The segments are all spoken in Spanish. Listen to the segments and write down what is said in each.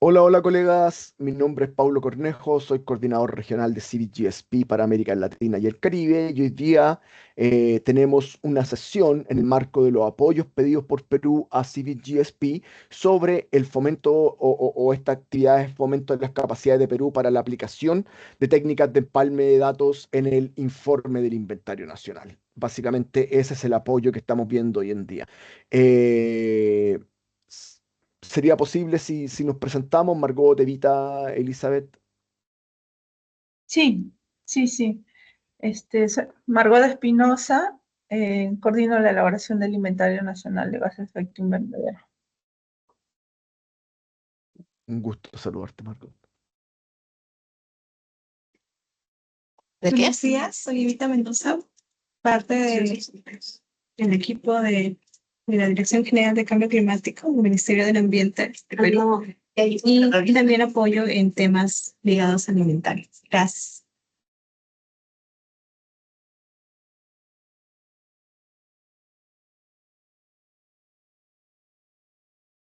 Hola, hola colegas, mi nombre es Paulo Cornejo, soy coordinador regional de Civic GSP para América Latina y el Caribe y hoy día tenemos una sesión en el marco de los apoyos pedidos por Perú a Civic GSP sobre el fomento o esta actividad de fomento de las capacidades de Perú para la aplicación de técnicas de empalme de datos en el informe del inventario nacional. Básicamente ese es el apoyo que estamos viendo hoy en día. Eh, ¿Sería posible si nos presentamos, Margot, Evita, Elizabeth? Sí, sí, sí. Margot Espinosa, coordino la elaboración del Inventario Nacional de Gases de Efecto Invernadero. Un gusto saludarte, Margot. ¿De qué? Buenos días, soy Evita Mendoza, parte del equipo de la Dirección General de Cambio Climático del Ministerio del Ambiente de Perú. Y también apoyo en temas ligados al inventario. Gracias.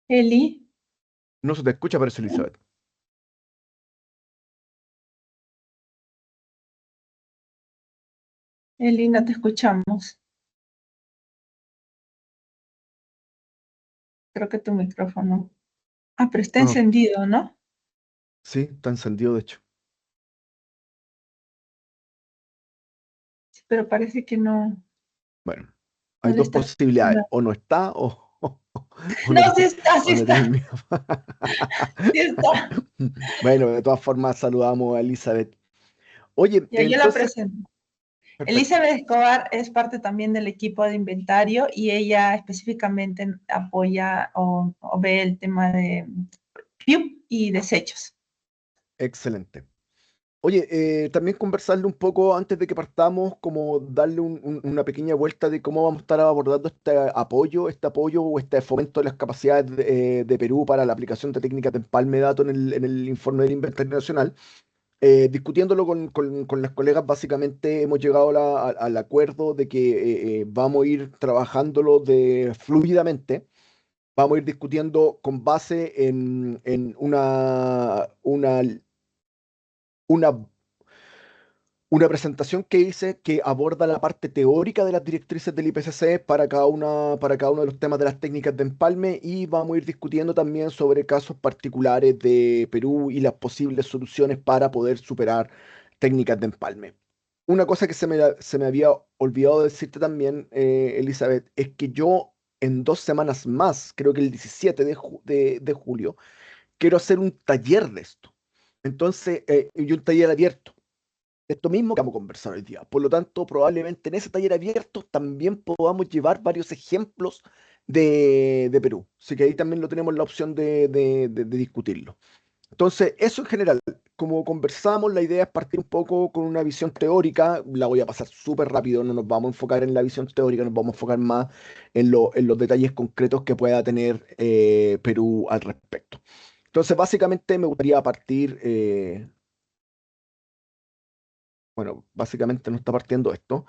Eli, No se te escucha, parece Elizabeth. Eli, no te escuchamos. Creo que tu micrófono. Ah, pero está No, encendido, ¿no? sí, está encendido, de hecho. Sí, pero parece que no, Bueno, hay no le dos está posibilidades. funcionando. O no está o No, no sí tiene, está, sí o no tiene el está, mío. sí está. Bueno, de todas formas, saludamos a Elizabeth. Oye, Ya, yo la entonces, presento. perfecto. Elizabeth Escobar es parte también del equipo de inventario y ella específicamente apoya o ve el tema de PIU y desechos. Excelente. Oye, también conversarle un poco antes de que partamos, como darle una pequeña vuelta de cómo vamos a estar abordando este apoyo o este fomento de las capacidades de Perú para la aplicación de técnicas de empalme de datos en el informe del inventario nacional. Discutiéndolo con las colegas, básicamente hemos llegado al acuerdo de que vamos a ir trabajándolo fluidamente. Vamos a ir discutiendo con base en una una presentación que hice que aborda la parte teórica de las directrices del IPCC para cada uno de los temas de las técnicas de empalme y vamos a ir discutiendo también sobre casos particulares de Perú y las posibles soluciones para poder superar técnicas de empalme. Una cosa que se me había olvidado decirte también, Elizabeth, es que yo en 2 semanas más, creo que el 17 de julio, quiero hacer un taller de esto. Entonces, y un taller abierto esto mismo que vamos a conversar hoy día. Por lo tanto, probablemente en ese taller abierto también podamos llevar varios ejemplos de Perú. Así que ahí también lo tenemos la opción de discutirlo. Entonces, eso en general, como conversamos, la idea es partir un poco con una visión teórica. La voy a pasar súper rápido, no nos vamos a enfocar en la visión teórica, nos vamos a enfocar más en los detalles concretos que pueda tener Perú al respecto. Entonces, básicamente me gustaría partir. Bueno, básicamente no está partiendo esto.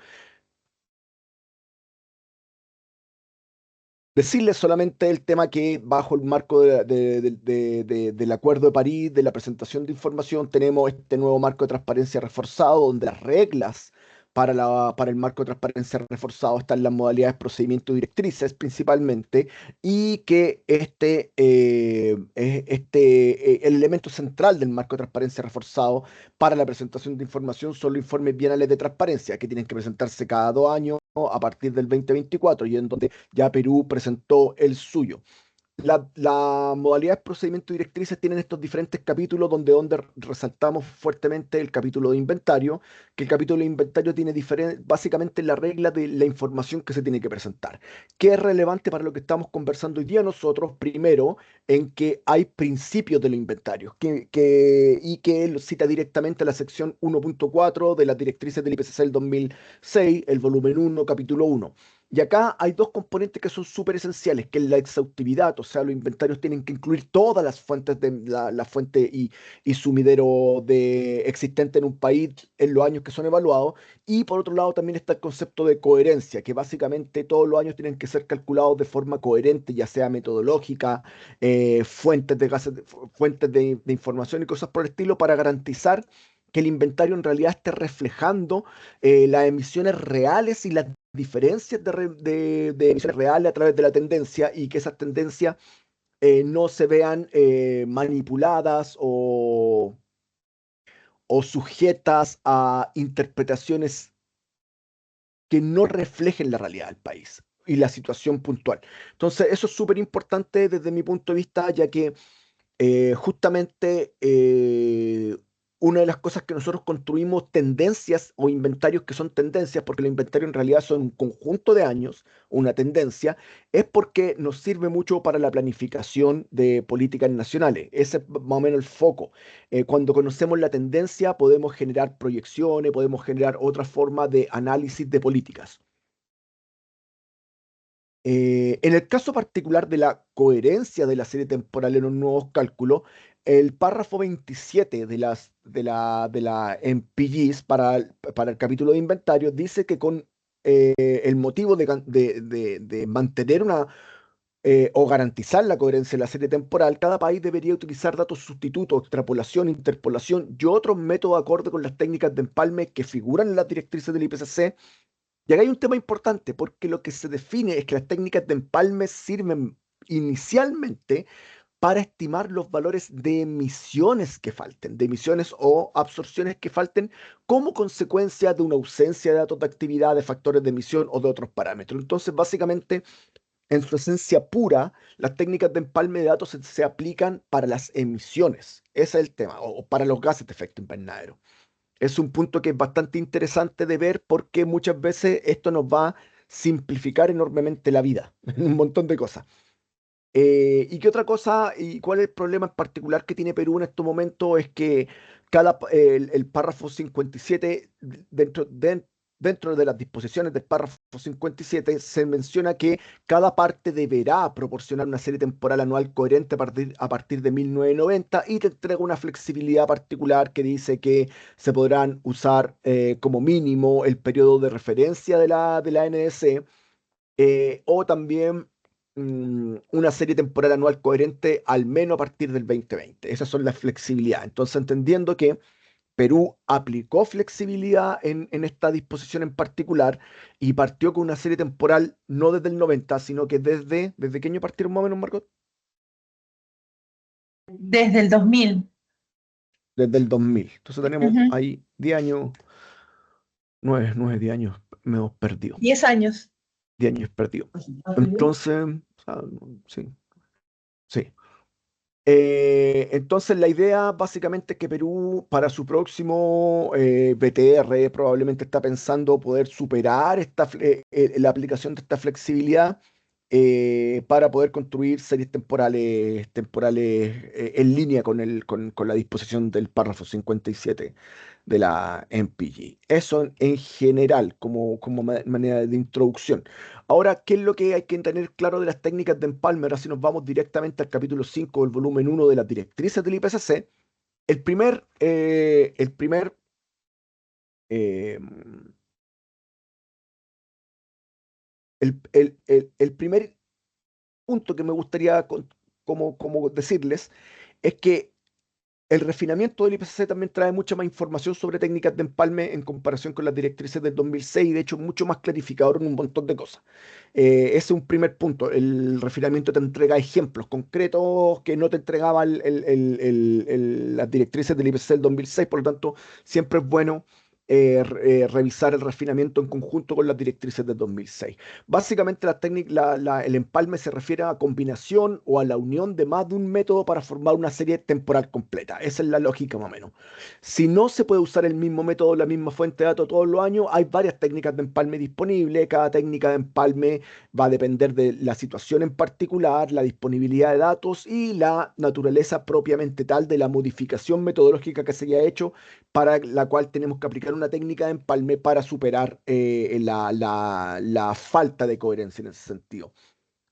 Decirles solamente el tema que bajo el marco del Acuerdo de París, de la presentación de información, tenemos este nuevo marco de transparencia reforzado, donde las reglas para el marco de transparencia reforzado están las modalidades, procedimientos y directrices principalmente, y que el elemento central del marco de transparencia reforzado para la presentación de información son los informes bienales de transparencia, que tienen que presentarse cada 2 años a partir del 2024 y en donde ya Perú presentó el suyo. La modalidad de procedimiento y directrices tienen estos diferentes capítulos donde resaltamos fuertemente el capítulo de inventario, que el capítulo de inventario tiene básicamente la regla de la información que se tiene que presentar. ¿Qué es relevante para lo que estamos conversando hoy día nosotros? Primero, en que hay principios de los inventarios y que él cita directamente la sección 1.4 de las directrices del IPCC del 2006, el volumen 1, capítulo 1. Y acá hay dos componentes que son súper esenciales, que es la exhaustividad, o sea, los inventarios tienen que incluir todas las fuentes de la fuente y sumidero existente en un país en los años que son evaluados. Y por otro lado también está el concepto de coherencia, que básicamente todos los años tienen que ser calculados de forma coherente, ya sea metodológica, fuentes de gases, fuentes de información y cosas por el estilo, para garantizar que el inventario en realidad esté reflejando las emisiones reales y las diferencias de emisiones reales a través de la tendencia, y que esas tendencias no se vean manipuladas o sujetas a interpretaciones que no reflejen la realidad del país y la situación puntual. Entonces, eso es súper importante desde mi punto de vista, ya que justamente una de las cosas que nosotros construimos tendencias o inventarios que son tendencias, porque los inventarios en realidad son un conjunto de años, una tendencia, es porque nos sirve mucho para la planificación de políticas nacionales. Ese es más o menos el foco. Cuando conocemos la tendencia podemos generar proyecciones, podemos generar otra forma de análisis de políticas. En el caso particular de la coherencia de la serie temporal en los nuevos cálculos, el párrafo 27 de la MPGs para el capítulo de inventario dice que con el motivo de mantener o garantizar la coherencia de la serie temporal, cada país debería utilizar datos sustitutos, extrapolación, interpolación y otros métodos acorde con las técnicas de empalme que figuran en las directrices del IPCC. Y acá hay un tema importante, porque lo que se define es que las técnicas de empalme sirven inicialmente para estimar los valores de emisiones que falten, de emisiones o absorciones que falten como consecuencia de una ausencia de datos de actividad, de factores de emisión o de otros parámetros. Entonces, básicamente, en su esencia pura, las técnicas de empalme de datos se aplican para las emisiones. Ese es el tema, o para los gases de efecto invernadero. Es un punto que es bastante interesante de ver, porque muchas veces esto nos va a simplificar enormemente la vida en un montón de cosas. ¿Y qué otra cosa? ¿Y cuál es el problema en particular que tiene Perú en estos momentos? Es que el párrafo 57, dentro de las disposiciones del párrafo 57, se menciona que cada parte deberá proporcionar una serie temporal anual coherente a partir de 1990, y te entrega una flexibilidad particular que dice que se podrán usar como mínimo el periodo de referencia de la NDC, o también una serie temporal anual coherente al menos a partir del 2020. Esas son las flexibilidades. Entonces, entendiendo que Perú aplicó flexibilidad en esta disposición en particular y partió con una serie temporal no desde el 90, sino que ¿desde qué año partieron más o menos, Margot? Desde el 2000. Desde el 2000. Entonces tenemos Ujú. ahí 10 años, 10 años, me hemos perdido. 10 años. 10 años perdidos. Entonces, o sea, sí, sí. Entonces la idea básicamente es que Perú para su próximo BTR probablemente está pensando poder superar la aplicación de esta flexibilidad, para poder construir series temporales en línea con la disposición del párrafo 57 de la MPG. Eso en general, como manera de introducción. Ahora, ¿qué es lo que hay que tener claro de las técnicas de empalme? Ahora, si nos vamos directamente al capítulo 5 del volumen 1 de las directrices del IPCC, el primer, eh, el primer punto que me gustaría como decirles es que el refinamiento del IPCC también trae mucha más información sobre técnicas de empalme en comparación con las directrices del 2006, y de hecho mucho más clarificador en un montón de cosas. Ese es un primer punto. El refinamiento te entrega ejemplos concretos que no te entregaba las directrices del IPCC del 2006. Por lo tanto, siempre es bueno revisar el refinamiento en conjunto con las directrices del 2006. Básicamente, el empalme se refiere a combinación o a la unión de más de un método para formar una serie temporal completa. Esa es la lógica más o menos. Si no se puede usar el mismo método, la misma fuente de datos todos los años, hay varias técnicas de empalme disponibles. Cada técnica de empalme va a depender de la situación en particular, la disponibilidad de datos y la naturaleza propiamente tal de la modificación metodológica que se haya hecho para la cual tenemos que aplicar una técnica de empalme para superar la falta de coherencia en ese sentido.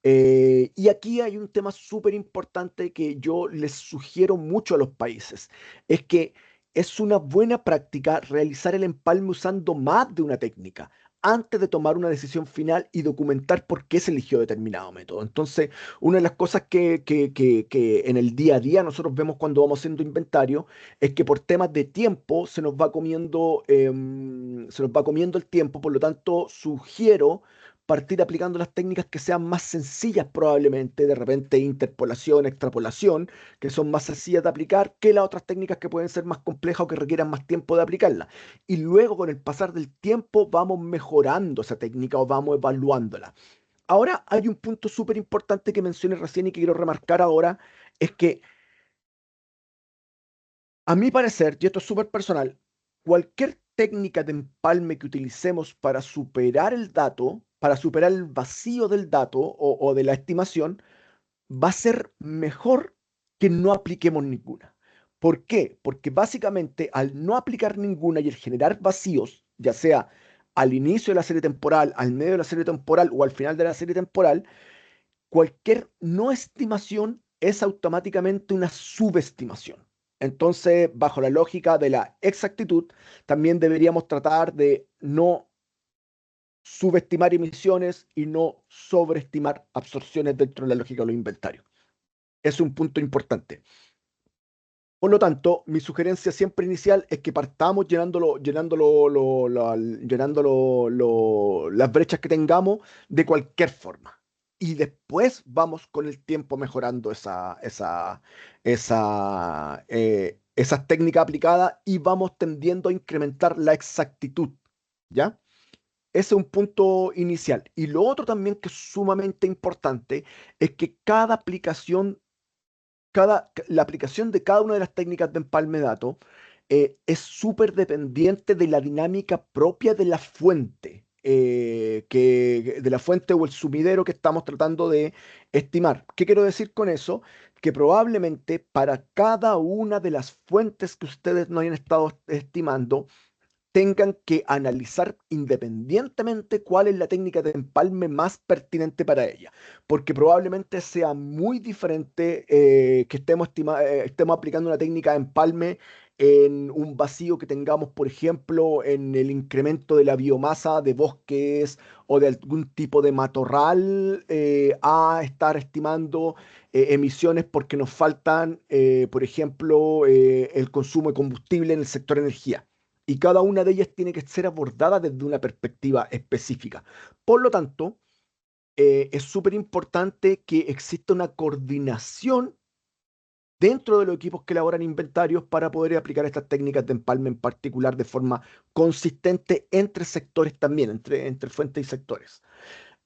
Y aquí hay un tema súper importante que yo les sugiero mucho a los países. Es que es una buena práctica realizar el empalme usando más de una técnica antes de tomar una decisión final y documentar por qué se eligió determinado método. Entonces, una de las cosas que en el día a día nosotros vemos cuando vamos haciendo inventario es que por temas de tiempo se nos va comiendo el tiempo. Por lo tanto, sugiero partir aplicando las técnicas que sean más sencillas probablemente, de repente interpolación, extrapolación, que son más sencillas de aplicar que las otras técnicas que pueden ser más complejas o que requieran más tiempo de aplicarlas. Y luego con el pasar del tiempo vamos mejorando esa técnica o vamos evaluándola. Ahora hay un punto súper importante que mencioné recién y que quiero remarcar ahora, es que a mi parecer, y esto es súper personal, cualquier técnica de empalme que utilicemos para superar el dato, para superar el vacío del dato o de la estimación, va a ser mejor que no apliquemos ninguna. ¿Por qué? Porque básicamente al no aplicar ninguna y el generar vacíos, ya sea al inicio de la serie temporal, al medio de la serie temporal o al final de la serie temporal, cualquier no estimación es automáticamente una subestimación. Entonces, bajo la lógica de la exactitud, también deberíamos tratar de no subestimar emisiones y no sobreestimar absorciones dentro de la lógica de los inventarios. Es un punto importante. Por lo tanto, mi sugerencia siempre inicial es que partamos las brechas que tengamos de cualquier forma. Y después vamos con el tiempo mejorando esas técnicas aplicadas y vamos tendiendo a incrementar la exactitud. ¿Ya? Ese es un punto inicial. Y lo otro también que es sumamente importante es que la aplicación de cada una de las técnicas de empalme de datos es súper dependiente de la dinámica propia de la fuente, de la fuente o el sumidero que estamos tratando de estimar. ¿Qué quiero decir con eso? Que probablemente para cada una de las fuentes que ustedes no hayan estado estimando, tengan que analizar independientemente cuál es la técnica de empalme más pertinente para ella, porque probablemente sea muy diferente que estemos aplicando una técnica de empalme en un vacío que tengamos, por ejemplo, en el incremento de la biomasa de bosques o de algún tipo de matorral, a estar estimando emisiones porque nos faltan, por ejemplo, el consumo de combustible en el sector energía, y cada una de ellas tiene que ser abordada desde una perspectiva específica. Por lo tanto, es súper importante que exista una coordinación dentro de los equipos que elaboran inventarios para poder aplicar estas técnicas de empalme en particular de forma consistente entre sectores también, entre fuentes y sectores.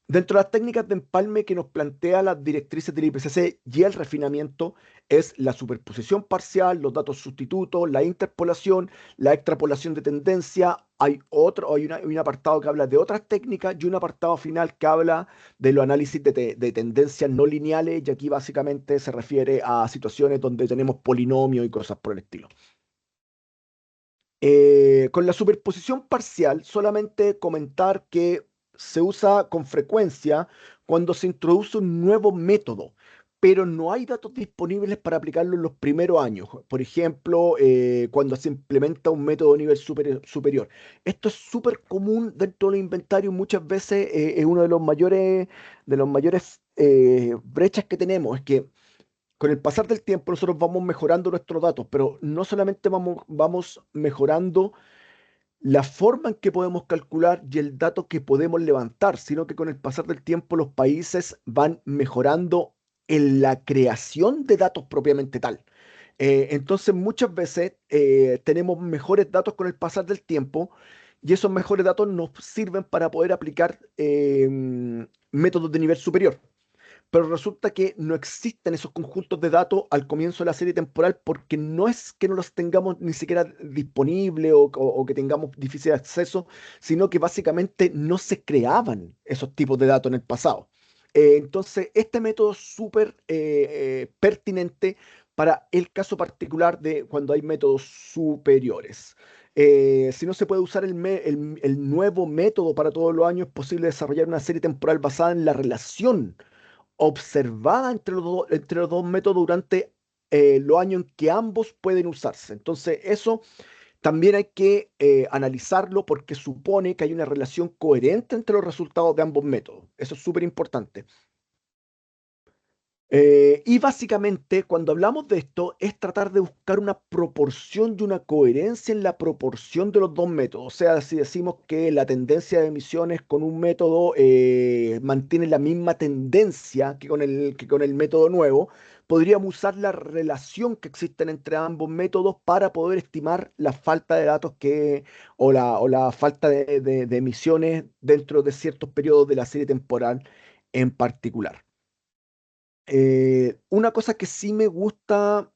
Dentro de las técnicas de empalme que nos plantea las directrices del IPCC y el refinamiento es la superposición parcial, los datos sustitutos, la interpolación, la extrapolación de tendencia. Hay un apartado que habla de otras técnicas y un apartado final que habla de los análisis de tendencias no lineales, y aquí básicamente se refiere a situaciones donde tenemos polinomios y cosas por el estilo. Con la superposición parcial, solamente comentar que se usa con frecuencia cuando se introduce un nuevo método, pero no hay datos disponibles para aplicarlo en los primeros años. Por ejemplo, cuando se implementa un método de nivel superior. Esto es súper común dentro del inventario. Muchas veces es uno de los mayores brechas que tenemos. Es que con el pasar del tiempo nosotros vamos mejorando nuestros datos, pero no solamente vamos mejorando la forma en que podemos calcular y el dato que podemos levantar, sino que con el pasar del tiempo los países van mejorando en la creación de datos propiamente tal. Entonces muchas veces tenemos mejores datos con el pasar del tiempo, y esos mejores datos nos sirven para poder aplicar métodos de nivel superior, pero resulta que no existen esos conjuntos de datos al comienzo de la serie temporal, porque no es que no los tengamos ni siquiera disponibles o que tengamos difícil acceso, sino que básicamente no se creaban esos tipos de datos en el pasado. Entonces, este método es súper pertinente para el caso particular de cuando hay métodos superiores. Si no se puede usar el nuevo método para todos los años, es posible desarrollar una serie temporal basada en la relación observada entre los dos métodos durante los años en que ambos pueden usarse. Entonces, eso también hay que analizarlo porque supone que hay una relación coherente entre los resultados de ambos métodos. Eso es súper importante. Y básicamente, cuando hablamos de esto, es tratar de buscar una proporción y una coherencia en la proporción de los dos métodos. O sea, si decimos que la tendencia de emisiones con un método mantiene la misma tendencia que con el método nuevo, podríamos usar la relación que existen entre ambos métodos para poder estimar la falta de datos o la falta de emisiones dentro de ciertos periodos de la serie temporal en particular. Una cosa que sí me gusta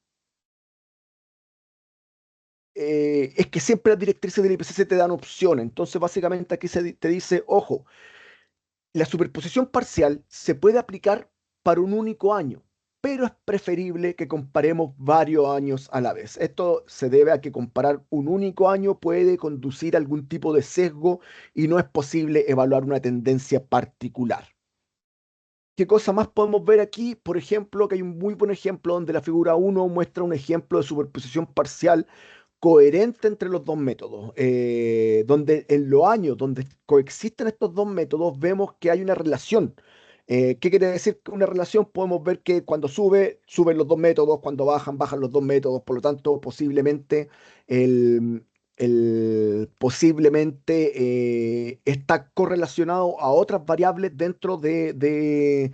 es que siempre las directrices del IPCC te dan opciones. Entonces, básicamente aquí te dice, ojo, la superposición parcial se puede aplicar para un único año, pero es preferible que comparemos varios años a la vez. Esto se debe a que comparar un único año puede conducir a algún tipo de sesgo y no es posible evaluar una tendencia particular. ¿Qué cosa más podemos ver aquí? Por ejemplo, que hay un muy buen ejemplo donde la figura 1 muestra un ejemplo de superposición parcial coherente entre los dos métodos, donde en los años donde coexisten estos dos métodos vemos que hay una relación. ¿Qué quiere decir que una relación? Podemos ver que cuando suben los dos métodos, cuando bajan los dos métodos, por lo tanto, posiblemente está correlacionado a otras variables dentro de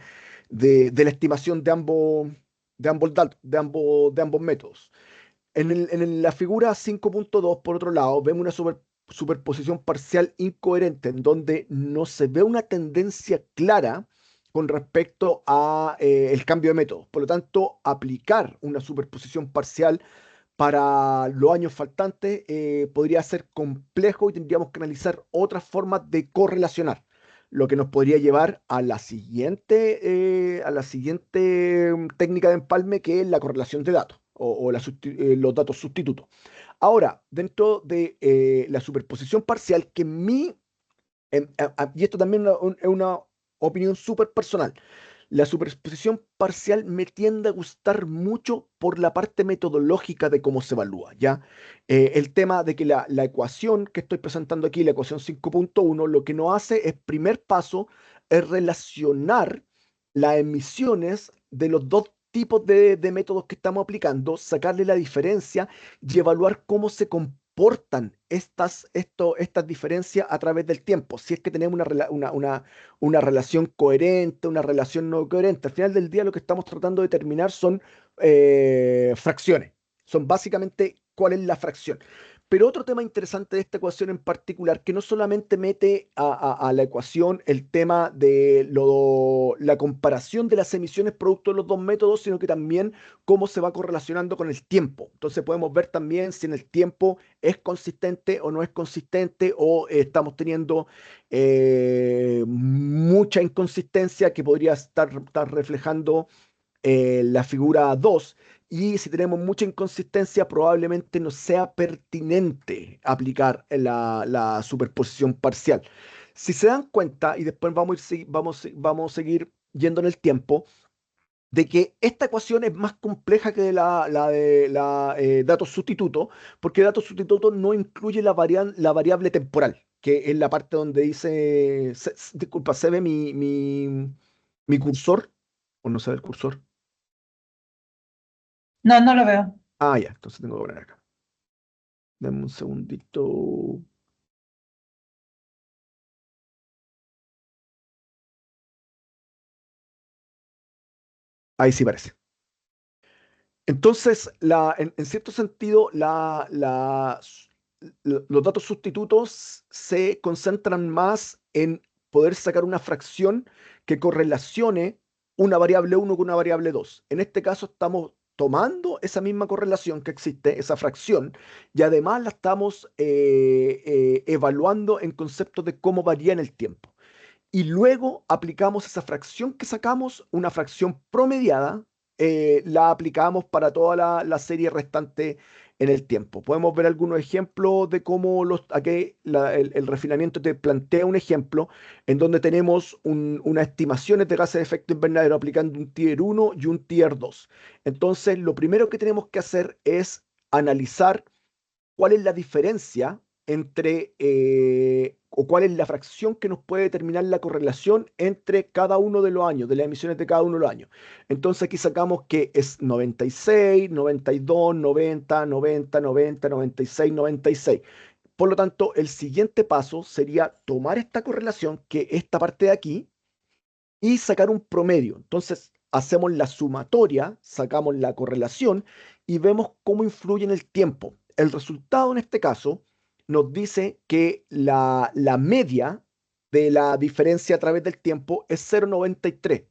la estimación de ambos métodos. La figura 5.2, por otro lado, vemos una superposición parcial incoherente, en donde no se ve una tendencia clara con respecto a el cambio de método. Por lo tanto, aplicar una superposición parcial para los años faltantes podría ser complejo y tendríamos que analizar otras formas de correlacionar, lo que nos podría llevar a la siguiente técnica de empalme, que es la correlación de datos o los datos sustitutos. Ahora, dentro de la superposición parcial, y esto también es una opinión súper personal, la superposición parcial me tiende a gustar mucho por la parte metodológica de cómo se evalúa, ¿ya? El tema de que la ecuación que estoy presentando aquí, la ecuación 5.1, lo que nos hace es, primer paso, es relacionar las emisiones de los dos tipos de métodos que estamos aplicando, sacarle la diferencia y evaluar cómo se comportan estas diferencias a través del tiempo. Si es que tenemos una relación coherente, una relación no coherente. Al final del día lo que estamos tratando de determinar son fracciones. Son básicamente cuál es la fracción. Pero otro tema interesante de esta ecuación en particular, que no solamente mete a la ecuación el tema de la comparación de las emisiones producto de los dos métodos, sino que también cómo se va correlacionando con el tiempo. Entonces podemos ver también si en el tiempo es consistente o no es consistente, o estamos teniendo mucha inconsistencia que podría estar reflejando la figura 2. Y si tenemos mucha inconsistencia, probablemente no sea pertinente aplicar la superposición parcial. Si se dan cuenta, y después vamos a seguir yendo en el tiempo, de que esta ecuación es más compleja que la de datos sustituto, porque datos sustituto no incluye la variable temporal, que es la parte donde dice, disculpa, ¿se ve mi cursor? ¿O no se ve el cursor? No, no lo veo. Ah, ya, entonces tengo que poner acá. Dame un segundito. Ahí sí parece. Entonces, en cierto sentido, los datos sustitutos se concentran más en poder sacar una fracción que correlacione una variable uno con una variable 2. En este caso, estamos tomando esa misma correlación que existe, esa fracción, y además la estamos evaluando en conceptos de cómo varía en el tiempo. Y luego aplicamos esa fracción que sacamos, una fracción promediada, la aplicamos para toda la serie restante en el tiempo. Podemos ver algunos ejemplos de cómo aquí el refinamiento te plantea un ejemplo en donde tenemos unas estimaciones de gases de efecto invernadero aplicando un Tier 1 y un Tier 2. Entonces, lo primero que tenemos que hacer es analizar cuál es la diferencia entre, o cuál es la fracción que nos puede determinar la correlación entre cada uno de los años, de las emisiones de cada uno de los años. Entonces aquí sacamos que es 96, 92, 90, 90, 90, 96, 96. Por lo tanto, el siguiente paso sería tomar esta correlación, que esta parte de aquí, y sacar un promedio. Entonces, hacemos la sumatoria, sacamos la correlación y vemos cómo influye en el tiempo. El resultado en este caso nos dice que la media de la diferencia a través del tiempo es 0,93.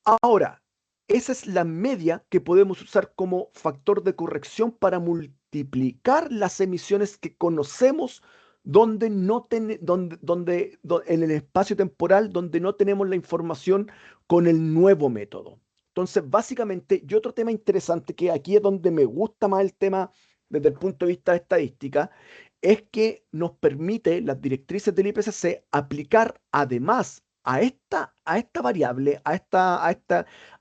Ahora, esa es la media que podemos usar como factor de corrección para multiplicar las emisiones que conocemos donde no en el espacio temporal donde no tenemos la información con el nuevo método. Entonces, básicamente, y otro tema interesante, que aquí es donde me gusta más el tema desde el punto de vista de estadística, es que nos permite las directrices del IPCC aplicar además a esta variable,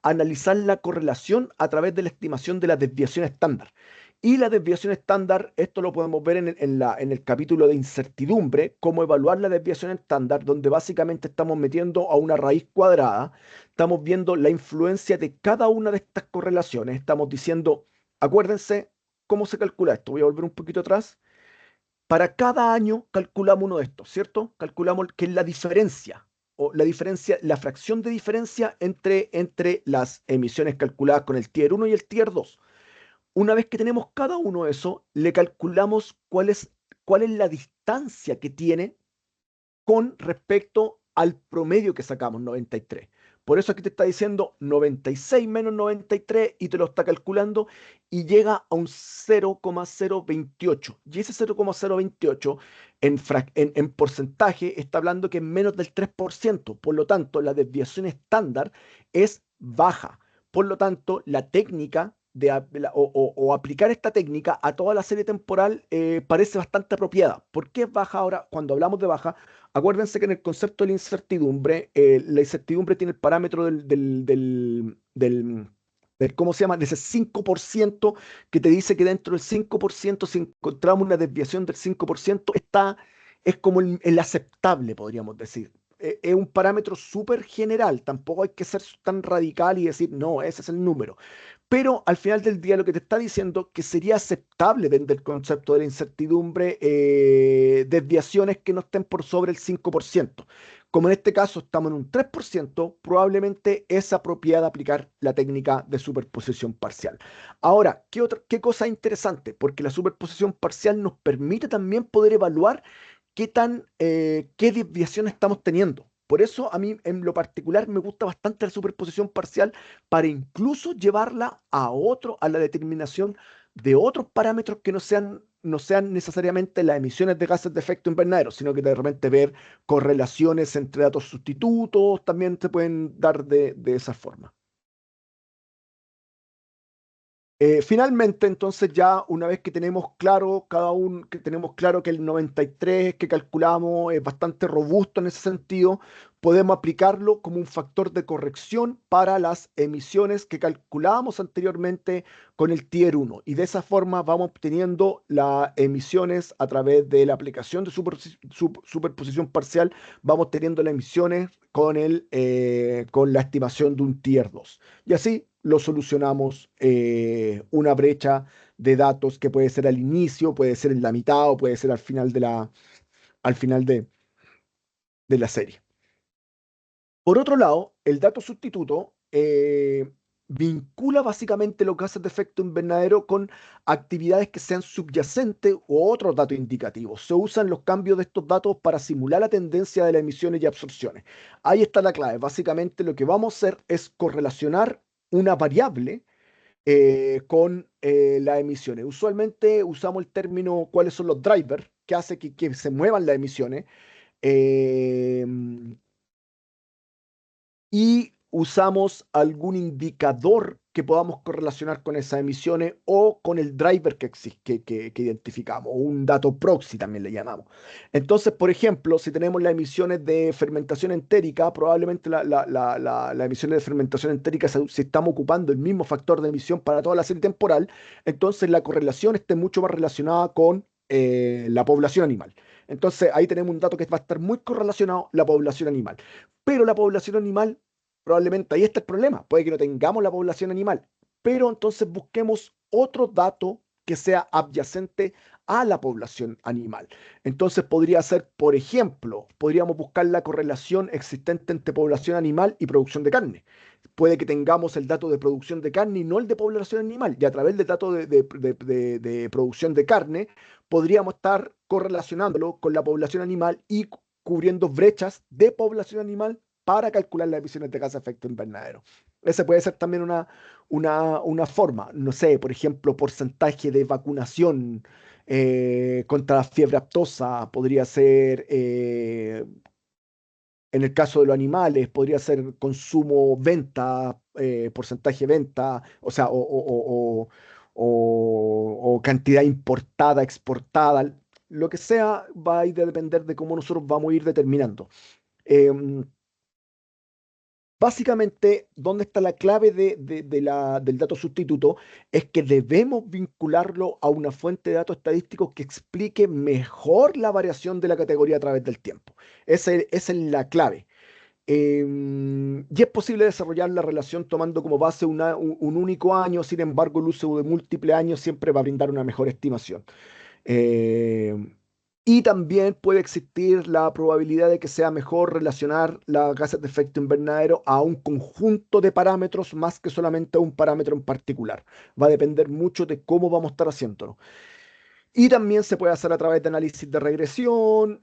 analizar la correlación a través de la estimación de la desviación estándar. Y la desviación estándar, esto lo podemos ver en el capítulo de incertidumbre, cómo evaluar la desviación estándar, donde básicamente estamos metiendo a una raíz cuadrada, estamos viendo la influencia de cada una de estas correlaciones, estamos diciendo, acuérdense cómo se calcula esto, voy a volver un poquito atrás. Para cada año calculamos uno de estos, ¿cierto? Calculamos que es la diferencia, o la fracción de diferencia entre las emisiones calculadas con el Tier 1 y el Tier 2. Una vez que tenemos cada uno de eso, le calculamos cuál es la distancia que tiene con respecto al promedio que sacamos, 93. Por eso aquí te está diciendo 96 menos 93 y te lo está calculando y llega a un 0,028. Y ese 0,028 en porcentaje está hablando que es menos del 3%. Por lo tanto, la desviación estándar es baja. Por lo tanto, la técnica o aplicar esta técnica a toda la serie temporal parece bastante apropiada. ¿Por qué es baja ahora? Cuando hablamos de baja, acuérdense que en el concepto de la incertidumbre tiene el parámetro ¿cómo se llama? De ese 5% que te dice que dentro del 5%, si encontramos una desviación del 5%, es como el aceptable, podríamos decir. Es un parámetro súper general, tampoco hay que ser tan radical y decir, no, ese es el número. Pero al final del día lo que te está diciendo que sería aceptable dentro del concepto de la incertidumbre desviaciones que no estén por sobre el 5%. Como en este caso estamos en un 3%, probablemente es apropiada aplicar la técnica de superposición parcial. Ahora, ¿qué cosa interesante? Porque la superposición parcial nos permite también poder evaluar qué desviación estamos teniendo. Por eso a mí en lo particular me gusta bastante la superposición parcial para incluso llevarla a la determinación de otros parámetros que no sean necesariamente las emisiones de gases de efecto invernadero, sino que de repente ver correlaciones entre datos sustitutos también se pueden dar de esa forma. Finalmente, entonces ya una vez que tenemos claro que el 93 que calculamos es bastante robusto en ese sentido, podemos aplicarlo como un factor de corrección para las emisiones que calculábamos anteriormente con el Tier 1. Y de esa forma vamos obteniendo las emisiones a través de la aplicación de superposición parcial, vamos teniendo las emisiones con la estimación de un Tier 2. Y así lo solucionamos una brecha de datos que puede ser al inicio, puede ser en la mitad o puede ser al final de la serie. Por otro lado, el dato sustituto vincula básicamente los gases de efecto invernadero con actividades que sean subyacentes u otros datos indicativos. Se usan los cambios de estos datos para simular la tendencia de las emisiones y absorciones. Ahí está la clave. Básicamente lo que vamos a hacer es correlacionar una variable con las emisiones. Usualmente usamos el término cuáles son los drivers que hace que se muevan las emisiones. eh, y usamos algún indicador que podamos correlacionar con esas emisiones o con el driver que identificamos, o un dato proxy también le llamamos. Entonces, por ejemplo, si tenemos las emisiones de fermentación entérica, probablemente las emisiones de fermentación entérica, si estamos ocupando el mismo factor de emisión para toda la serie temporal, entonces la correlación esté mucho más relacionada con la población animal. Entonces, ahí tenemos un dato que va a estar muy correlacionado la población animal. Pero la población animal, probablemente ahí está el problema. Puede que no tengamos la población animal, pero entonces busquemos otro dato que sea adyacente a la población animal. Entonces podría ser, por ejemplo, podríamos buscar la correlación existente entre población animal y producción de carne. Puede que tengamos el dato de producción de carne y no el de población animal. Y a través del dato de producción de carne, podríamos estar correlacionándolo con la población animal y cubriendo brechas de población animal para calcular las emisiones de gases de efecto invernadero. Ese puede ser también una forma. No sé, por ejemplo, porcentaje de vacunación contra la fiebre aftosa, podría ser, en el caso de los animales, podría ser consumo, venta, porcentaje de venta, o sea, o cantidad importada, exportada, lo que sea, va a ir a depender de cómo nosotros vamos a ir determinando. Em, Básicamente, ¿dónde está la clave del dato sustituto? Es que debemos vincularlo a una fuente de datos estadísticos que explique mejor la variación de la categoría a través del tiempo. Esa es la clave. Y es posible desarrollar la relación tomando como base un único año, sin embargo, el uso de múltiples años siempre va a brindar una mejor estimación. Eh, y también puede existir la probabilidad de que sea mejor relacionar las gases de efecto invernadero a un conjunto de parámetros más que solamente a un parámetro en particular. Va a depender mucho de cómo vamos a estar haciéndolo. Y también se puede hacer a través de análisis de regresión.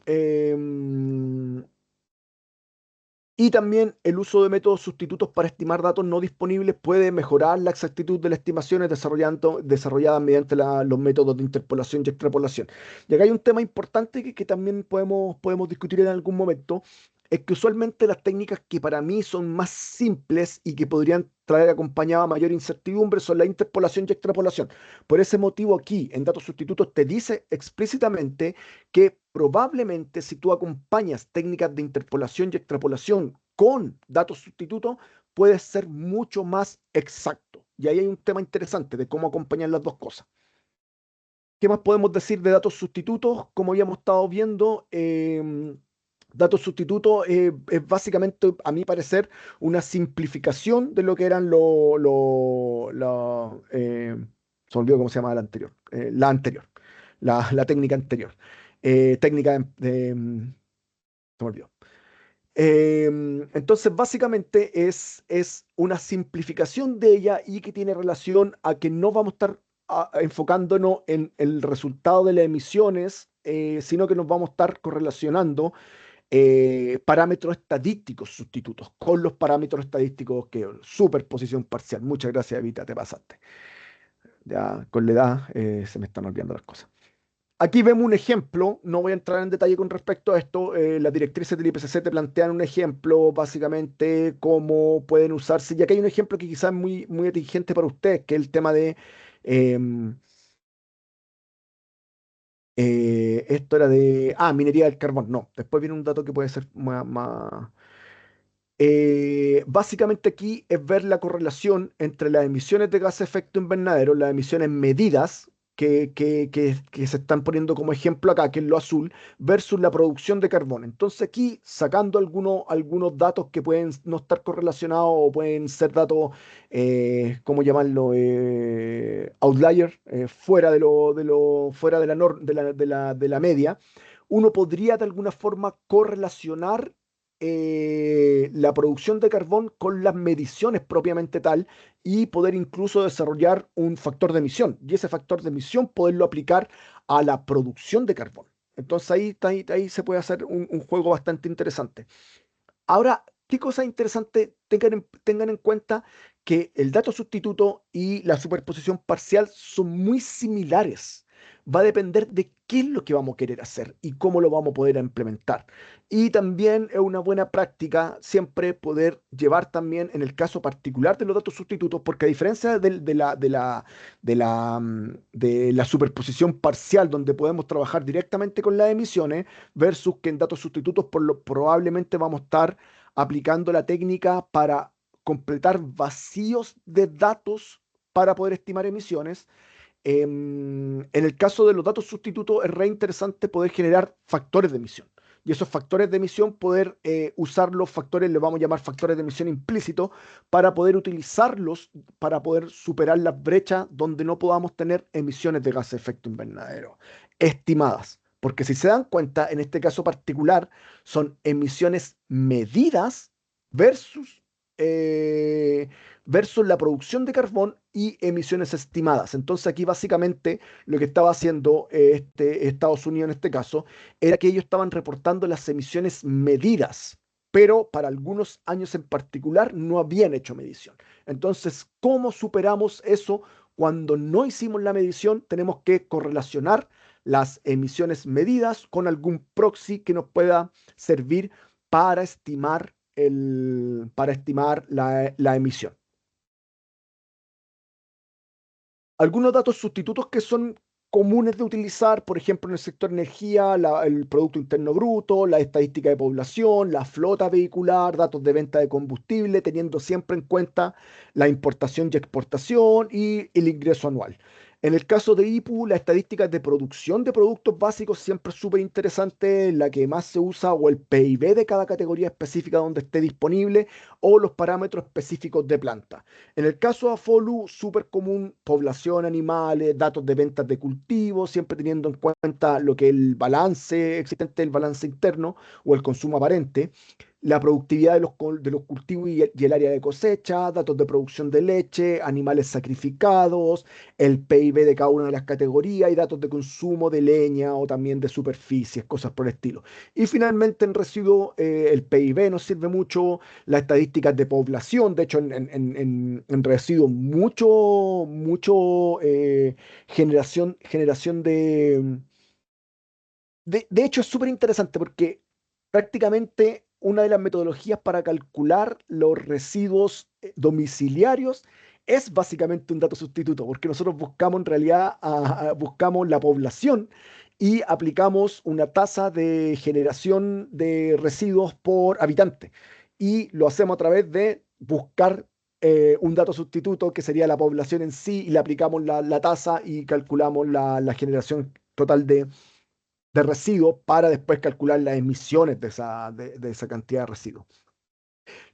Y también el uso de métodos sustitutos para estimar datos no disponibles puede mejorar la exactitud de las estimaciones desarrolladas mediante los métodos de interpolación y extrapolación. Y acá hay un tema importante que también podemos discutir en algún momento, es que usualmente las técnicas que para mí son más simples y que podrían traer acompañada mayor incertidumbre son la interpolación y extrapolación. Por ese motivo aquí, en datos sustitutos, te dice explícitamente que probablemente si tú acompañas técnicas de interpolación y extrapolación con datos sustitutos, puedes ser mucho más exacto. Y ahí hay un tema interesante de cómo acompañar las dos cosas. ¿Qué más podemos decir de datos sustitutos? Como habíamos estado viendo, datos sustitutos es básicamente, a mi parecer, una simplificación de lo que eran se me olvidó cómo se llama la anterior, la técnica anterior. Técnica se me olvidó. Entonces, básicamente es una simplificación de ella y que tiene relación a que no vamos a estar enfocándonos en el resultado de las emisiones, sino que nos vamos a estar correlacionando parámetros estadísticos sustitutos con los parámetros estadísticos que superposición parcial. Muchas gracias, Evita, te pasaste. Ya con la edad se me están olvidando las cosas. Aquí vemos un ejemplo, no voy a entrar en detalle con respecto a esto, las directrices del IPCC te plantean un ejemplo, básicamente cómo pueden usarse, y aquí hay un ejemplo que quizás es muy atingente para ustedes, que es el tema de, em, esto era de, minería del carbón, no, después viene un dato que puede ser básicamente aquí es ver la correlación entre las emisiones de gases de efecto invernadero, las emisiones medidas que se están poniendo como ejemplo acá, que es lo azul, versus la producción de carbón. Entonces aquí, sacando algunos datos que pueden no estar correlacionados o pueden ser datos, ¿cómo llamarlo? Outlier, fuera de la media, uno podría de alguna forma correlacionar la producción de carbón con las mediciones propiamente tal y poder incluso desarrollar un factor de emisión y ese factor de emisión poderlo aplicar a la producción de carbón. Entonces ahí se puede hacer un juego bastante interesante. Ahora, ¿qué cosa interesante? Tengan en cuenta que el dato sustituto y la superposición parcial son muy similares. va a depender de qué es lo que vamos a querer hacer y cómo lo vamos a poder implementar. Y también es una buena práctica siempre poder llevar también en el caso particular de los datos sustitutos, porque a diferencia de la superposición parcial, donde podemos trabajar directamente con las emisiones, versus que en datos sustitutos probablemente vamos a estar aplicando la técnica para completar vacíos de datos para poder estimar emisiones. En el caso de los datos sustitutos es re interesante poder generar factores de emisión. Y esos factores de emisión, poder usar los factores, le vamos a llamar factores de emisión implícitos, para poder utilizarlos, para poder superar las brechas donde no podamos tener emisiones de gases de efecto invernadero estimadas. Porque si se dan cuenta, en este caso particular, son emisiones medidas versus, eh, versus la producción de carbón y emisiones estimadas. Entonces aquí básicamente lo que estaba haciendo Estados Unidos en este caso era que ellos estaban reportando las emisiones medidas, pero para algunos años en particular no habían hecho medición. Entonces, ¿cómo superamos eso? Cuando no hicimos la medición, tenemos que correlacionar las emisiones medidas con algún proxy que nos pueda servir para estimar, para estimar la emisión. Algunos datos sustitutos que son comunes de utilizar, por ejemplo, en el sector energía, el Producto Interno Bruto, la estadística de población, la flota vehicular, datos de venta de combustible, teniendo siempre en cuenta la importación y exportación y el ingreso anual. En el caso de IPU, las estadísticas de producción de productos básicos siempre es súper interesante, la que más se usa, o el PIB de cada categoría específica donde esté disponible, o los parámetros específicos de planta. En el caso de AFOLU, súper común, población, animales, datos de ventas de cultivos, siempre teniendo en cuenta lo que es el balance existente, el balance interno o el consumo aparente, la productividad de los cultivos y el área de cosecha, datos de producción de leche, animales sacrificados, el PIB de cada una de las categorías y datos de consumo de leña o también de superficies, cosas por el estilo. Y finalmente en residuo, el PIB nos sirve mucho, las estadísticas de población, de hecho en residuos mucho generación de hecho es súper interesante porque prácticamente una de las metodologías para calcular los residuos domiciliarios es básicamente un dato sustituto, porque nosotros buscamos en realidad, buscamos la población y aplicamos una tasa de generación de residuos por habitante. Y lo hacemos a través de buscar un dato sustituto que sería la población en sí, y le aplicamos la tasa y calculamos la generación total de residuos para después calcular las emisiones de esa cantidad de residuos.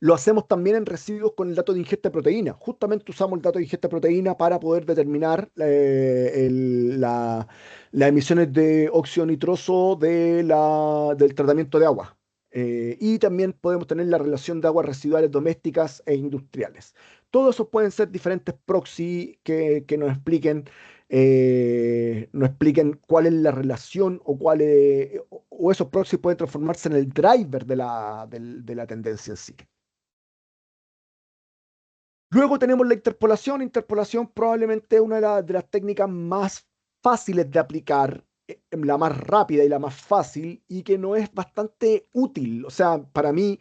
Lo hacemos también en residuos con el dato de ingesta de proteína. Justamente usamos el dato de ingesta de proteína para poder determinar las emisiones de óxido nitroso del tratamiento de agua. Y también podemos tener la relación de aguas residuales domésticas e industriales. Todos esos pueden ser diferentes proxy que nos expliquen cuál es la relación o esos proxies pueden transformarse en el driver de la tendencia en sí. Luego tenemos la interpolación. Interpolación probablemente es una de las técnicas más fáciles de aplicar, la más rápida y la más fácil, y que no es bastante útil. O sea, para mí,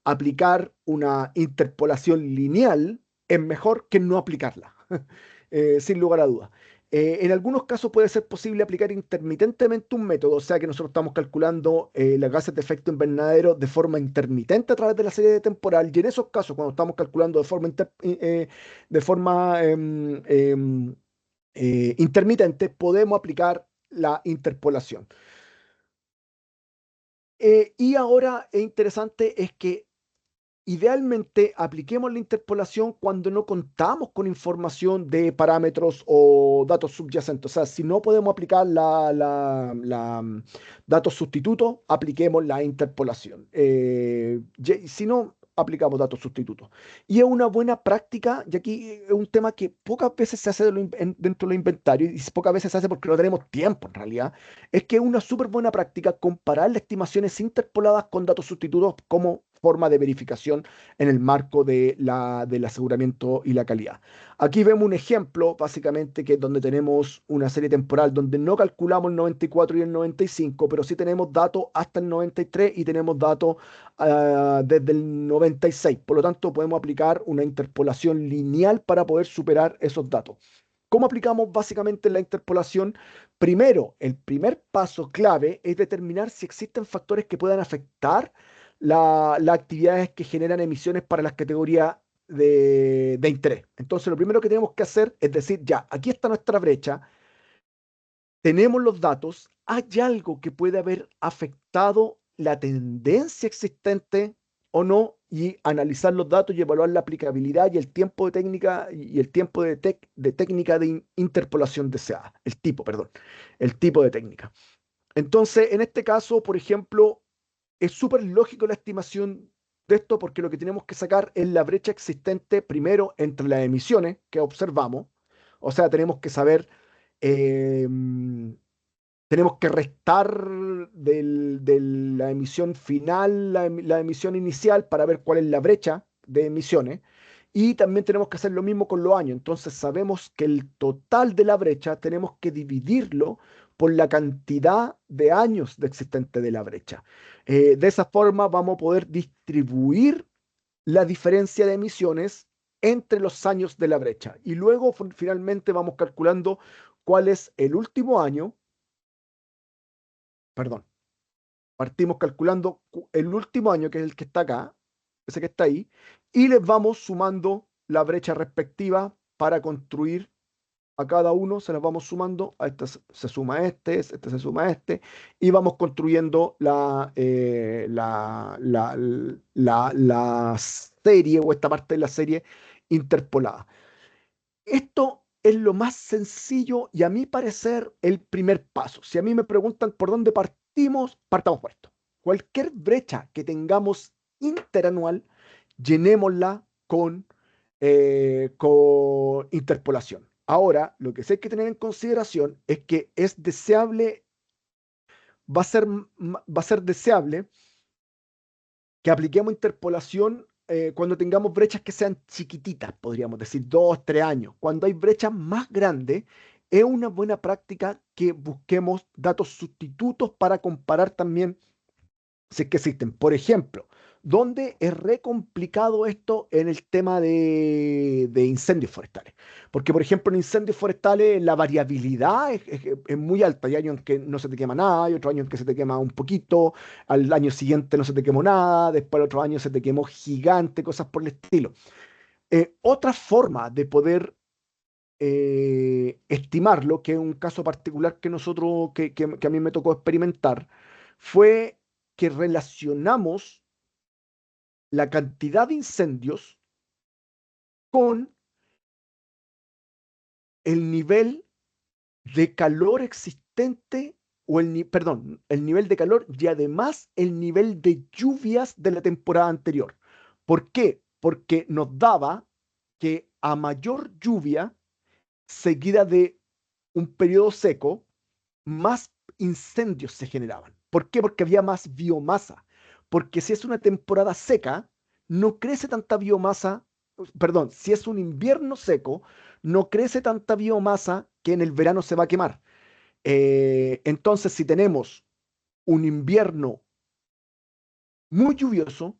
aplicar una interpolación lineal es mejor que no aplicarla, sin lugar a dudas. En algunos casos puede ser posible aplicar intermitentemente un método, o sea que nosotros estamos calculando los gases de efecto invernadero de forma intermitente a través de la serie de temporal, y en esos casos, cuando estamos calculando de forma intermitente, podemos aplicar la interpolación. Y ahora es interesante es que idealmente apliquemos la interpolación cuando no contamos con información de parámetros o datos subyacentes. O sea, si no podemos aplicar datos sustitutos, apliquemos la interpolación. Si no, aplicamos datos sustitutos. Y es una buena práctica, y aquí es un tema que pocas veces se hace dentro de los inventarios, y pocas veces se hace porque no tenemos tiempo en realidad, es que es una súper buena práctica comparar las estimaciones interpoladas con datos sustitutos como forma de verificación en el marco del aseguramiento y la calidad. Aquí vemos un ejemplo, básicamente, que es donde tenemos una serie temporal donde no calculamos el 94 y el 95, pero sí tenemos datos hasta el 93 y tenemos datos desde el 96. Por lo tanto, podemos aplicar una interpolación lineal para poder superar esos datos. ¿Cómo aplicamos básicamente la interpolación? Primero, el primer paso clave es determinar si existen factores que puedan afectar las actividades que generan emisiones para las categorías de interés. Entonces, lo primero que tenemos que hacer es decir, ya, aquí está nuestra brecha, tenemos los datos, ¿hay algo que puede haber afectado la tendencia existente o no? Y analizar los datos y evaluar la aplicabilidad y el tiempo de técnica y el tiempo de técnica de interpolación deseada, el tipo, perdón, el tipo de técnica. Entonces, en este caso, por ejemplo, es súper lógico la estimación de esto porque lo que tenemos que sacar es la brecha existente primero entre las emisiones que observamos, o sea, tenemos que saber eh, tenemos que restar de la emisión final, la emisión inicial para ver cuál es la brecha de emisiones. Y también tenemos que hacer lo mismo con los años. Entonces sabemos que el total de la brecha tenemos que dividirlo por la cantidad de años de existente de la brecha. De esa forma vamos a poder distribuir la diferencia de emisiones entre los años de la brecha. Y luego finalmente vamos calculando cuál es el último año, perdón, partimos calculando el último año, que es el que está acá, ese que está ahí, y les vamos sumando la brecha respectiva para construir a cada uno, se las vamos sumando, a este se suma este se suma y vamos construyendo la serie o esta parte de la serie interpolada. Esto es lo más sencillo y a mi parecer el primer paso. Si a mí me preguntan por dónde partimos, partamos por esto. Cualquier brecha que tengamos interanual, llenémosla con interpolación. Ahora, lo que sí hay que tener en consideración es que es deseable, va a ser deseable que apliquemos interpolación cuando tengamos brechas que sean chiquititas, podríamos decir 2, 3 años. Cuando hay brechas más grandes, es una buena práctica que busquemos datos sustitutos para comparar también si es que existen. Por ejemplo, ¿dónde es re complicado esto en el tema de incendios forestales? Porque, por ejemplo, en incendios forestales la variabilidad es muy alta. Hay años en que no se te quema nada, hay otros años en que se te quema un poquito, al año siguiente no se te quemó nada, después al otro año se te quemó gigante, cosas por el estilo. Otra forma de poder estimarlo, que es un caso particular que nosotros, que a mí me tocó experimentar, fue que relacionamos la cantidad de incendios con el nivel de calor existente perdón, el nivel de calor y además el nivel de lluvias de la temporada anterior. ¿Por qué? Porque nos daba que a mayor lluvia seguida de un periodo seco, más incendios se generaban. ¿Por qué? Porque había más biomasa. Porque si es una temporada seca, no crece tanta biomasa, perdón, si es un invierno seco, no crece tanta biomasa que en el verano se va a quemar. Entonces, si tenemos un invierno muy lluvioso,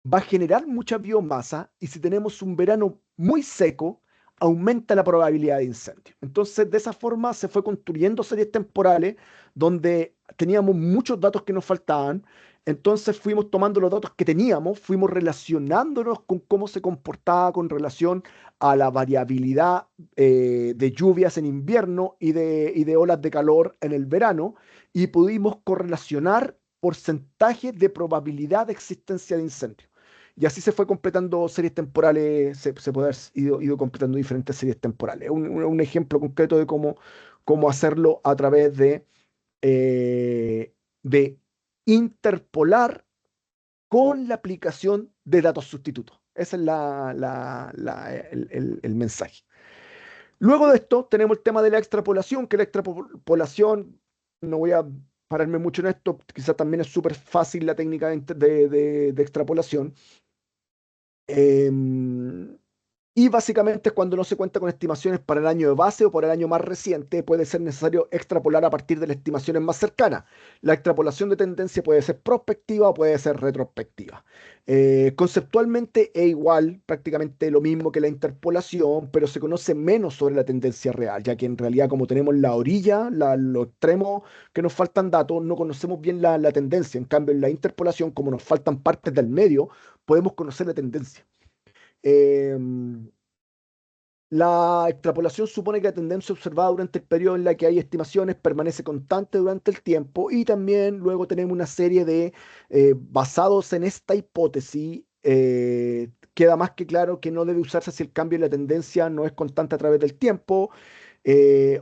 va a generar mucha biomasa y si tenemos un verano muy seco, aumenta la probabilidad de incendio. Entonces, de esa forma se fue construyendo series temporales donde teníamos muchos datos que nos faltaban. Entonces fuimos tomando los datos que teníamos, fuimos relacionándonos con cómo se comportaba con relación a la variabilidad de lluvias en invierno y de olas de calor en el verano y pudimos correlacionar porcentajes de probabilidad de existencia de incendio. Y así se fue completando series temporales, se puede haber ido completando diferentes series temporales. Un ejemplo concreto de cómo hacerlo a través de interpolar con la aplicación de datos sustitutos. Ese es el mensaje. Luego de esto tenemos el tema de la extrapolación, que la extrapolación, no voy a pararme mucho en esto, quizás también es súper fácil la técnica de extrapolación. Em, y básicamente es cuando no se cuenta con estimaciones para el año de base o para el año más reciente, puede ser necesario extrapolar a partir de las estimaciones más cercanas. La extrapolación de tendencia puede ser prospectiva o puede ser retrospectiva. Conceptualmente es igual, prácticamente lo mismo que la interpolación, pero se conoce menos sobre la tendencia real, ya que en realidad como tenemos la orilla, los extremos que nos faltan datos, no conocemos bien la tendencia. En cambio, en la interpolación, como nos faltan partes del medio, podemos conocer la tendencia. Em, la extrapolación supone que la tendencia observada durante el periodo en la que hay estimaciones permanece constante durante el tiempo y también luego tenemos una serie de, basados en esta hipótesis, queda más que claro que no debe usarse si el cambio en la tendencia no es constante a través del tiempo,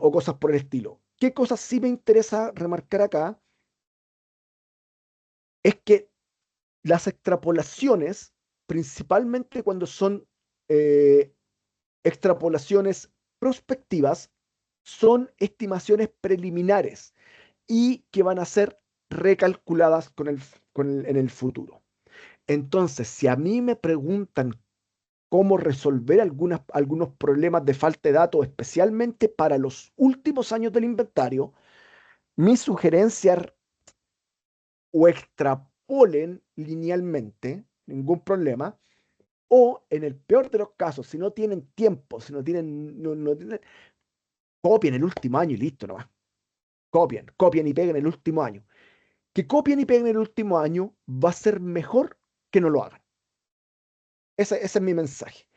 o cosas por el estilo. ¿Qué cosas sí me interesa remarcar acá? Es que las extrapolaciones, principalmente cuando son eh, extrapolaciones prospectivas, son estimaciones preliminares y que van a ser recalculadas en el futuro. Entonces, si a mí me preguntan cómo resolver algunos problemas de falta de datos, especialmente para los últimos años del inventario, mi sugerencia o extrapolen linealmente, ningún problema, o en el peor de los casos, si no tienen tiempo, si no tienen, copien el último año y listo nomás. Copien y peguen el último año. Que copien y peguen el último año va a ser mejor que no lo hagan. Ese es mi mensaje.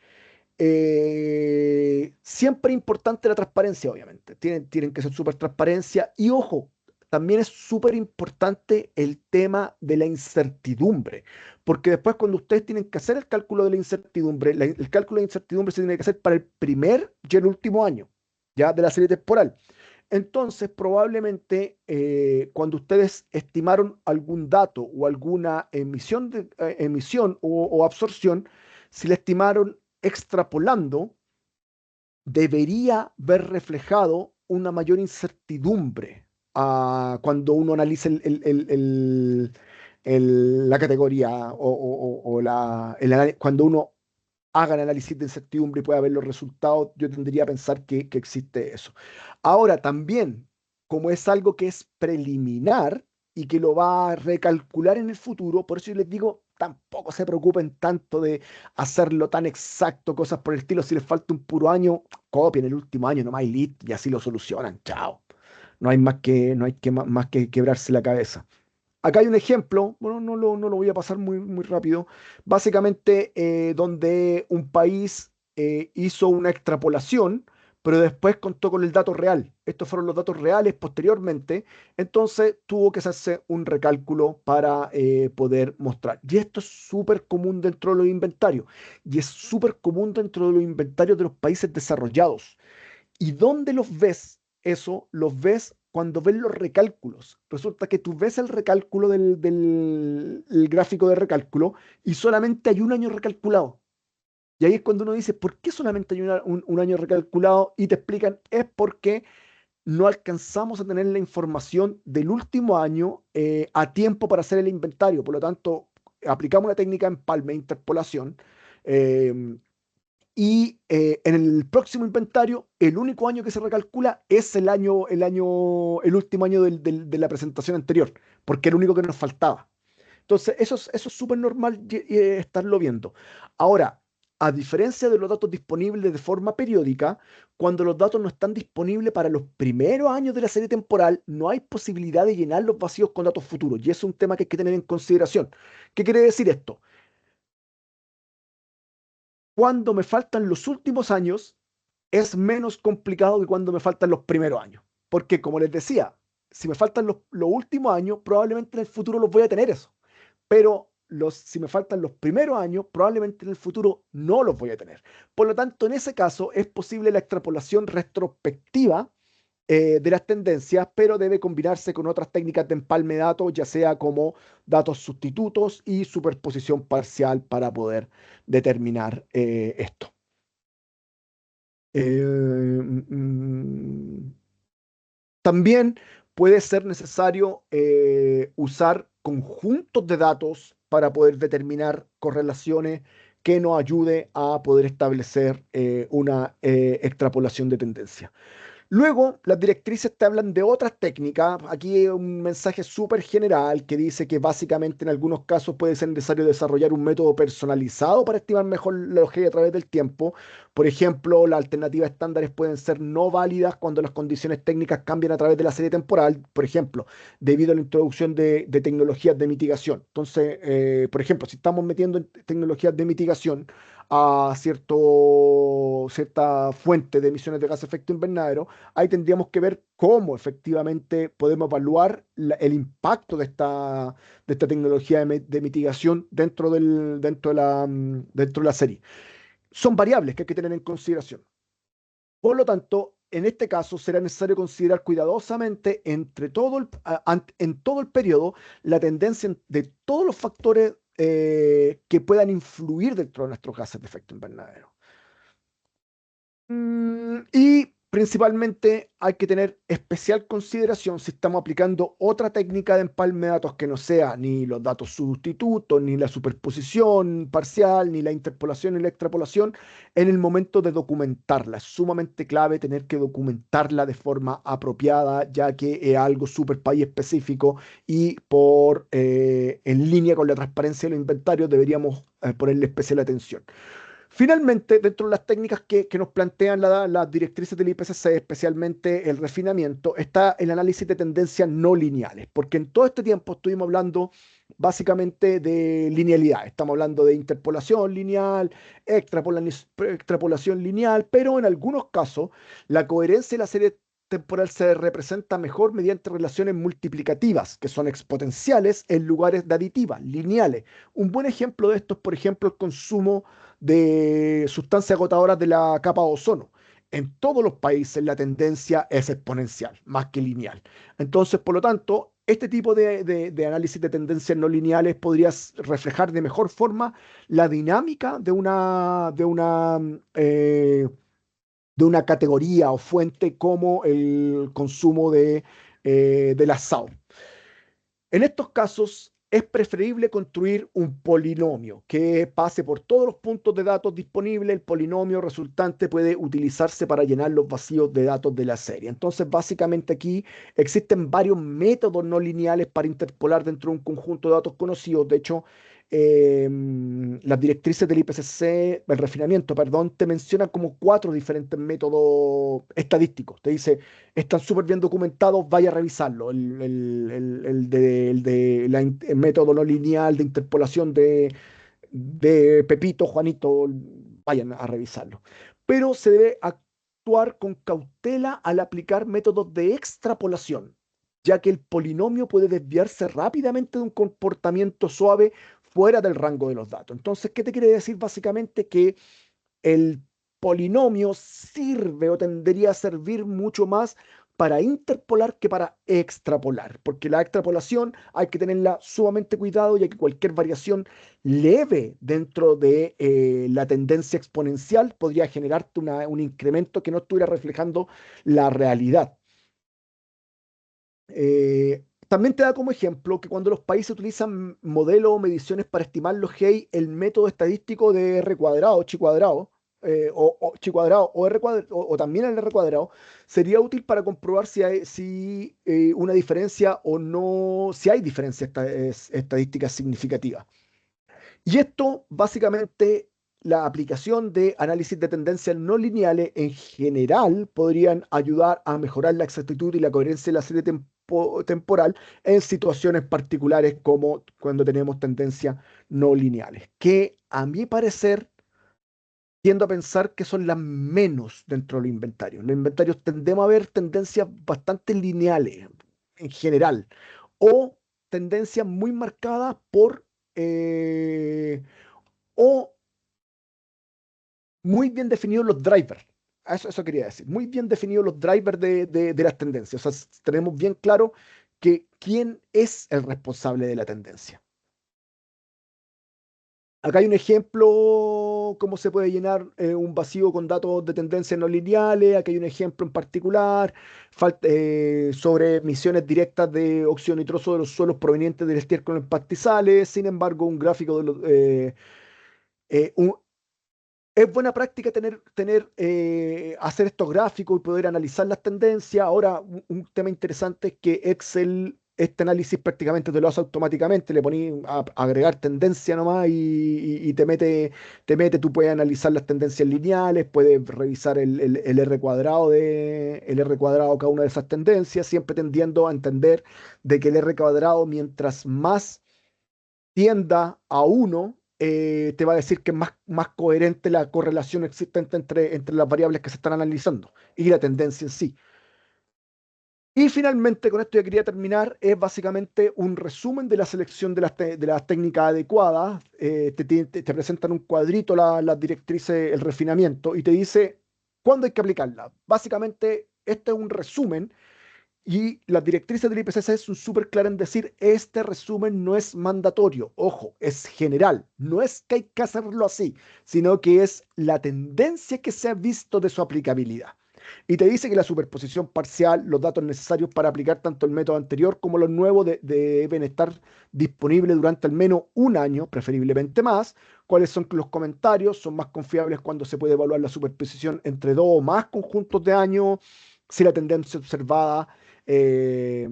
Siempre importante la transparencia, obviamente. Tienen que ser súper transparencia. Y ojo, también es súper importante el tema de la incertidumbre. Porque después cuando ustedes tienen que hacer el cálculo de la incertidumbre, el cálculo de incertidumbre se tiene que hacer para el primer y el último año, ya de la serie temporal. Entonces, probablemente cuando ustedes estimaron algún dato o alguna emisión o absorción, si la estimaron extrapolando, debería ver reflejado una mayor incertidumbre cuando uno analiza la categoría cuando uno haga el análisis de incertidumbre y pueda ver los resultados, yo tendría a pensar que existe eso. Ahora, también, como es algo que es preliminar y que lo va a recalcular en el futuro, por eso yo les digo, tampoco se preocupen tanto de hacerlo tan exacto, cosas por el estilo. Si les falta un puro año, copien el último año nomás y listo, y así lo solucionan. Chao. No hay que más que quebrarse la cabeza. Acá hay un ejemplo, bueno, no lo voy a pasar muy rápido, básicamente donde un país hizo una extrapolación, pero después contó con el dato real. Estos fueron los datos reales posteriormente, entonces tuvo que hacerse un recálculo para poder mostrar. Y esto es súper común dentro de los inventarios, y es súper común dentro de los inventarios de los países desarrollados. ¿Y dónde los ves? Eso los ves cuando ves los recálculos. Resulta que tú ves el recálculo el gráfico de recálculo y solamente hay un año recalculado. Y ahí es cuando uno dice, ¿por qué solamente hay un año recalculado? Y te explican, es porque no alcanzamos a tener la información del último año a tiempo para hacer el inventario. Por lo tanto, aplicamos una técnica empalme, interpolación, eh, y en el próximo inventario, el único año que se recalcula es el último año de la presentación anterior, porque era el único que nos faltaba. Entonces, eso es súper normal estarlo viendo. Ahora, a diferencia de los datos disponibles de forma periódica, cuando los datos no están disponibles para los primeros años de la serie temporal, no hay posibilidad de llenar los vacíos con datos futuros. Y eso es un tema que hay que tener en consideración. ¿Qué quiere decir esto? Cuando me faltan los últimos años, es menos complicado que cuando me faltan los primeros años. Porque, como les decía, si me faltan los últimos años, probablemente en el futuro los voy a tener eso. Pero si me faltan los primeros años, probablemente en el futuro no los voy a tener. Por lo tanto, en ese caso es posible la extrapolación retrospectiva de las tendencias, pero debe combinarse con otras técnicas de empalme de datos, ya sea como datos sustitutos y superposición parcial para poder determinar esto. Eh, mm, También puede ser necesario usar conjuntos de datos para poder determinar correlaciones que nos ayude a poder establecer una extrapolación de tendencia. Luego, las directrices te hablan de otras técnicas. Aquí hay un mensaje súper general que dice que básicamente en algunos casos puede ser necesario desarrollar un método personalizado para estimar mejor la longevidad a través del tiempo. Por ejemplo, las alternativas estándares pueden ser no válidas cuando las condiciones técnicas cambian a través de la serie temporal, por ejemplo, debido a la introducción de tecnologías de mitigación. Entonces, por ejemplo, si estamos metiendo en tecnologías de mitigación a cierta fuente de emisiones de gas de efecto invernadero, ahí tendríamos que ver cómo efectivamente podemos evaluar el impacto de esta tecnología de mitigación dentro de la serie. Son variables que hay que tener en consideración. Por lo tanto, en este caso será necesario considerar cuidadosamente en todo el periodo la tendencia de todos los factores que puedan influir dentro de nuestros gases de efecto invernadero. Y principalmente hay que tener especial consideración si estamos aplicando otra técnica de empalme de datos que no sea ni los datos sustitutos, ni la superposición parcial, ni la interpolación, ni la extrapolación en el momento de documentarla. Es sumamente clave tener que documentarla de forma apropiada, ya que es algo súper país específico y en línea con la transparencia de los inventarios deberíamos ponerle especial atención. Finalmente, dentro de las técnicas que nos plantean las directrices del IPCC, especialmente el refinamiento, está el análisis de tendencias no lineales, porque en todo este tiempo estuvimos hablando básicamente de linealidad. Estamos hablando de interpolación lineal, extrapolación lineal, pero en algunos casos la coherencia de la serie temporal se representa mejor mediante relaciones multiplicativas, que son exponenciales en lugares de aditivas, lineales. Un buen ejemplo de esto es, por ejemplo, el consumo de sustancias agotadoras de la capa de ozono. En todos los países la tendencia es exponencial, más que lineal. Entonces, por lo tanto, este tipo de análisis de tendencias no lineales podría reflejar de mejor forma la dinámica de una categoría o fuente como el consumo de la SAO. En estos casos, es preferible construir un polinomio que pase por todos los puntos de datos disponibles. El polinomio resultante puede utilizarse para llenar los vacíos de datos de la serie. Entonces, básicamente aquí existen varios métodos no lineales para interpolar dentro de un conjunto de datos conocidos. De hecho, las directrices del IPCC, el refinamiento, perdón, te mencionan como 4 diferentes métodos estadísticos. Te dice, están súper bien documentados, vaya a revisarlo. El método no lineal de interpolación de Pepito, Juanito, vayan a revisarlo. Pero se debe actuar con cautela al aplicar métodos de extrapolación, ya que el polinomio puede desviarse rápidamente de un comportamiento suave fuera del rango de los datos. Entonces, ¿qué te quiere decir básicamente? Que el polinomio sirve o tendería a servir mucho más para interpolar que para extrapolar, porque la extrapolación hay que tenerla sumamente cuidado, ya que cualquier variación leve dentro de la tendencia exponencial podría generarte un incremento que no estuviera reflejando la realidad. También te da como ejemplo que cuando los países utilizan modelos o mediciones para estimar los GEI, el método estadístico de R cuadrado, chi cuadrado, o chi cuadrado o R cuadrado, o también el R cuadrado, sería útil para comprobar si una diferencia o no, si hay diferencias estadísticas significativas. Y esto, básicamente, la aplicación de análisis de tendencias no lineales en general podrían ayudar a mejorar la exactitud y la coherencia de la serie temporal en situaciones particulares como cuando tenemos tendencias no lineales, que a mi parecer tiendo a pensar que son las menos dentro del inventario. En los inventarios tendemos a ver tendencias bastante lineales en general o tendencias muy marcadas por eh, o muy bien definidos los drivers. Eso quería decir. Muy bien definidos los drivers de las tendencias. O sea, tenemos bien claro que quién es el responsable de la tendencia. Acá hay un ejemplo, cómo se puede llenar un vacío con datos de tendencia no lineales. Aquí hay un ejemplo en particular sobre emisiones directas de óxido nitroso de los suelos provenientes del estiércol en pastizales. Sin embargo, un gráfico de los, eh, un- es buena práctica hacer estos gráficos y poder analizar las tendencias. Ahora, un tema interesante es que Excel, este análisis prácticamente te lo hace automáticamente. Le pones a agregar tendencia nomás y tú puedes analizar las tendencias lineales, puedes revisar el R cuadrado el R cuadrado de cada una de esas tendencias, siempre tendiendo a entender de que el R cuadrado, mientras más tienda a uno, te va a decir que es más coherente la correlación existente entre las variables que se están analizando y la tendencia en sí. Y finalmente, con esto ya quería terminar, es básicamente un resumen de la selección de las técnicas adecuadas. Te presentan un cuadrito las directrices, el refinamiento, y te dice cuándo hay que aplicarla. Básicamente, este es un resumen y las directrices del IPCC son súper claras en decir, este resumen no es mandatorio, ojo, es general, no es que hay que hacerlo así, sino que es la tendencia que se ha visto de su aplicabilidad. Y te dice que la superposición parcial, los datos necesarios para aplicar tanto el método anterior como los nuevos deben estar disponibles durante al menos un año, preferiblemente más. ¿Cuáles son los comentarios? Son más confiables cuando se puede evaluar la superposición entre dos o más conjuntos de años. Si la tendencia observada eh,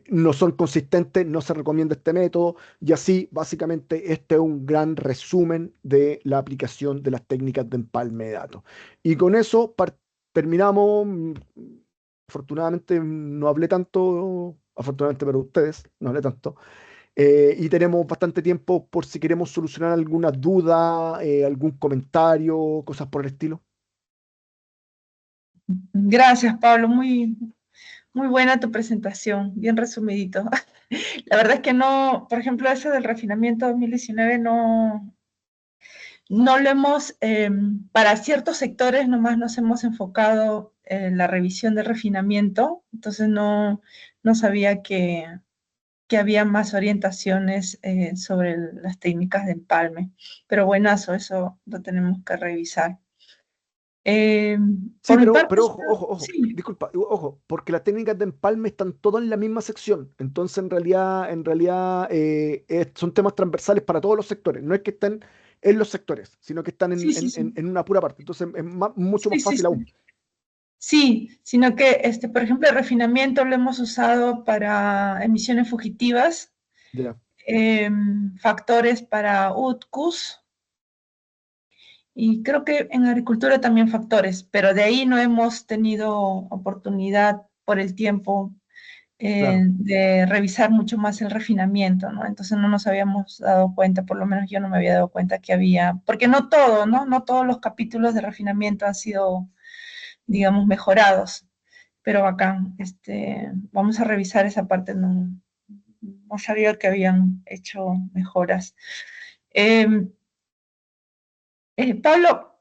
no son consistentes, no se recomienda este método y así básicamente este es un gran resumen de la aplicación de las técnicas de empalme de datos. Y con eso terminamos. Afortunadamente no hablé tanto, afortunadamente para ustedes, no hablé tanto. Y tenemos bastante tiempo por si queremos solucionar alguna duda, algún comentario, cosas por el estilo. Gracias, Pablo. Muy buena tu presentación, bien resumidito. La verdad es que no, por ejemplo, eso del refinamiento 2019 no lo hemos, para ciertos sectores nomás nos hemos enfocado en la revisión del refinamiento, entonces no sabía que había más orientaciones sobre las técnicas de empalme, pero buenazo, eso lo tenemos que revisar. Eh, Sí, por mi pero, parte, pero ojo, sí, disculpa, ojo, porque las técnicas de empalme están todas en la misma sección. Entonces, en realidad son temas transversales para todos los sectores. No es que estén en los sectores, sino que están sí, sí, sí. en una pura parte. Entonces, es mucho Sí, más sí, fácil aún. sí. Sí, sino que, por ejemplo, el refinamiento lo hemos usado para emisiones fugitivas, Ya, factores para UTCUS y creo que en agricultura también factores, pero de ahí no hemos tenido oportunidad por el tiempo claro. de revisar mucho más el refinamiento, ¿no? Entonces no nos habíamos dado cuenta, por lo menos yo no me había dado cuenta que había, porque no todo, ¿no? No todos los capítulos de refinamiento han sido, digamos, mejorados. Pero bacán, vamos a revisar esa parte, no sabía que habían hecho mejoras. Eh, Pablo,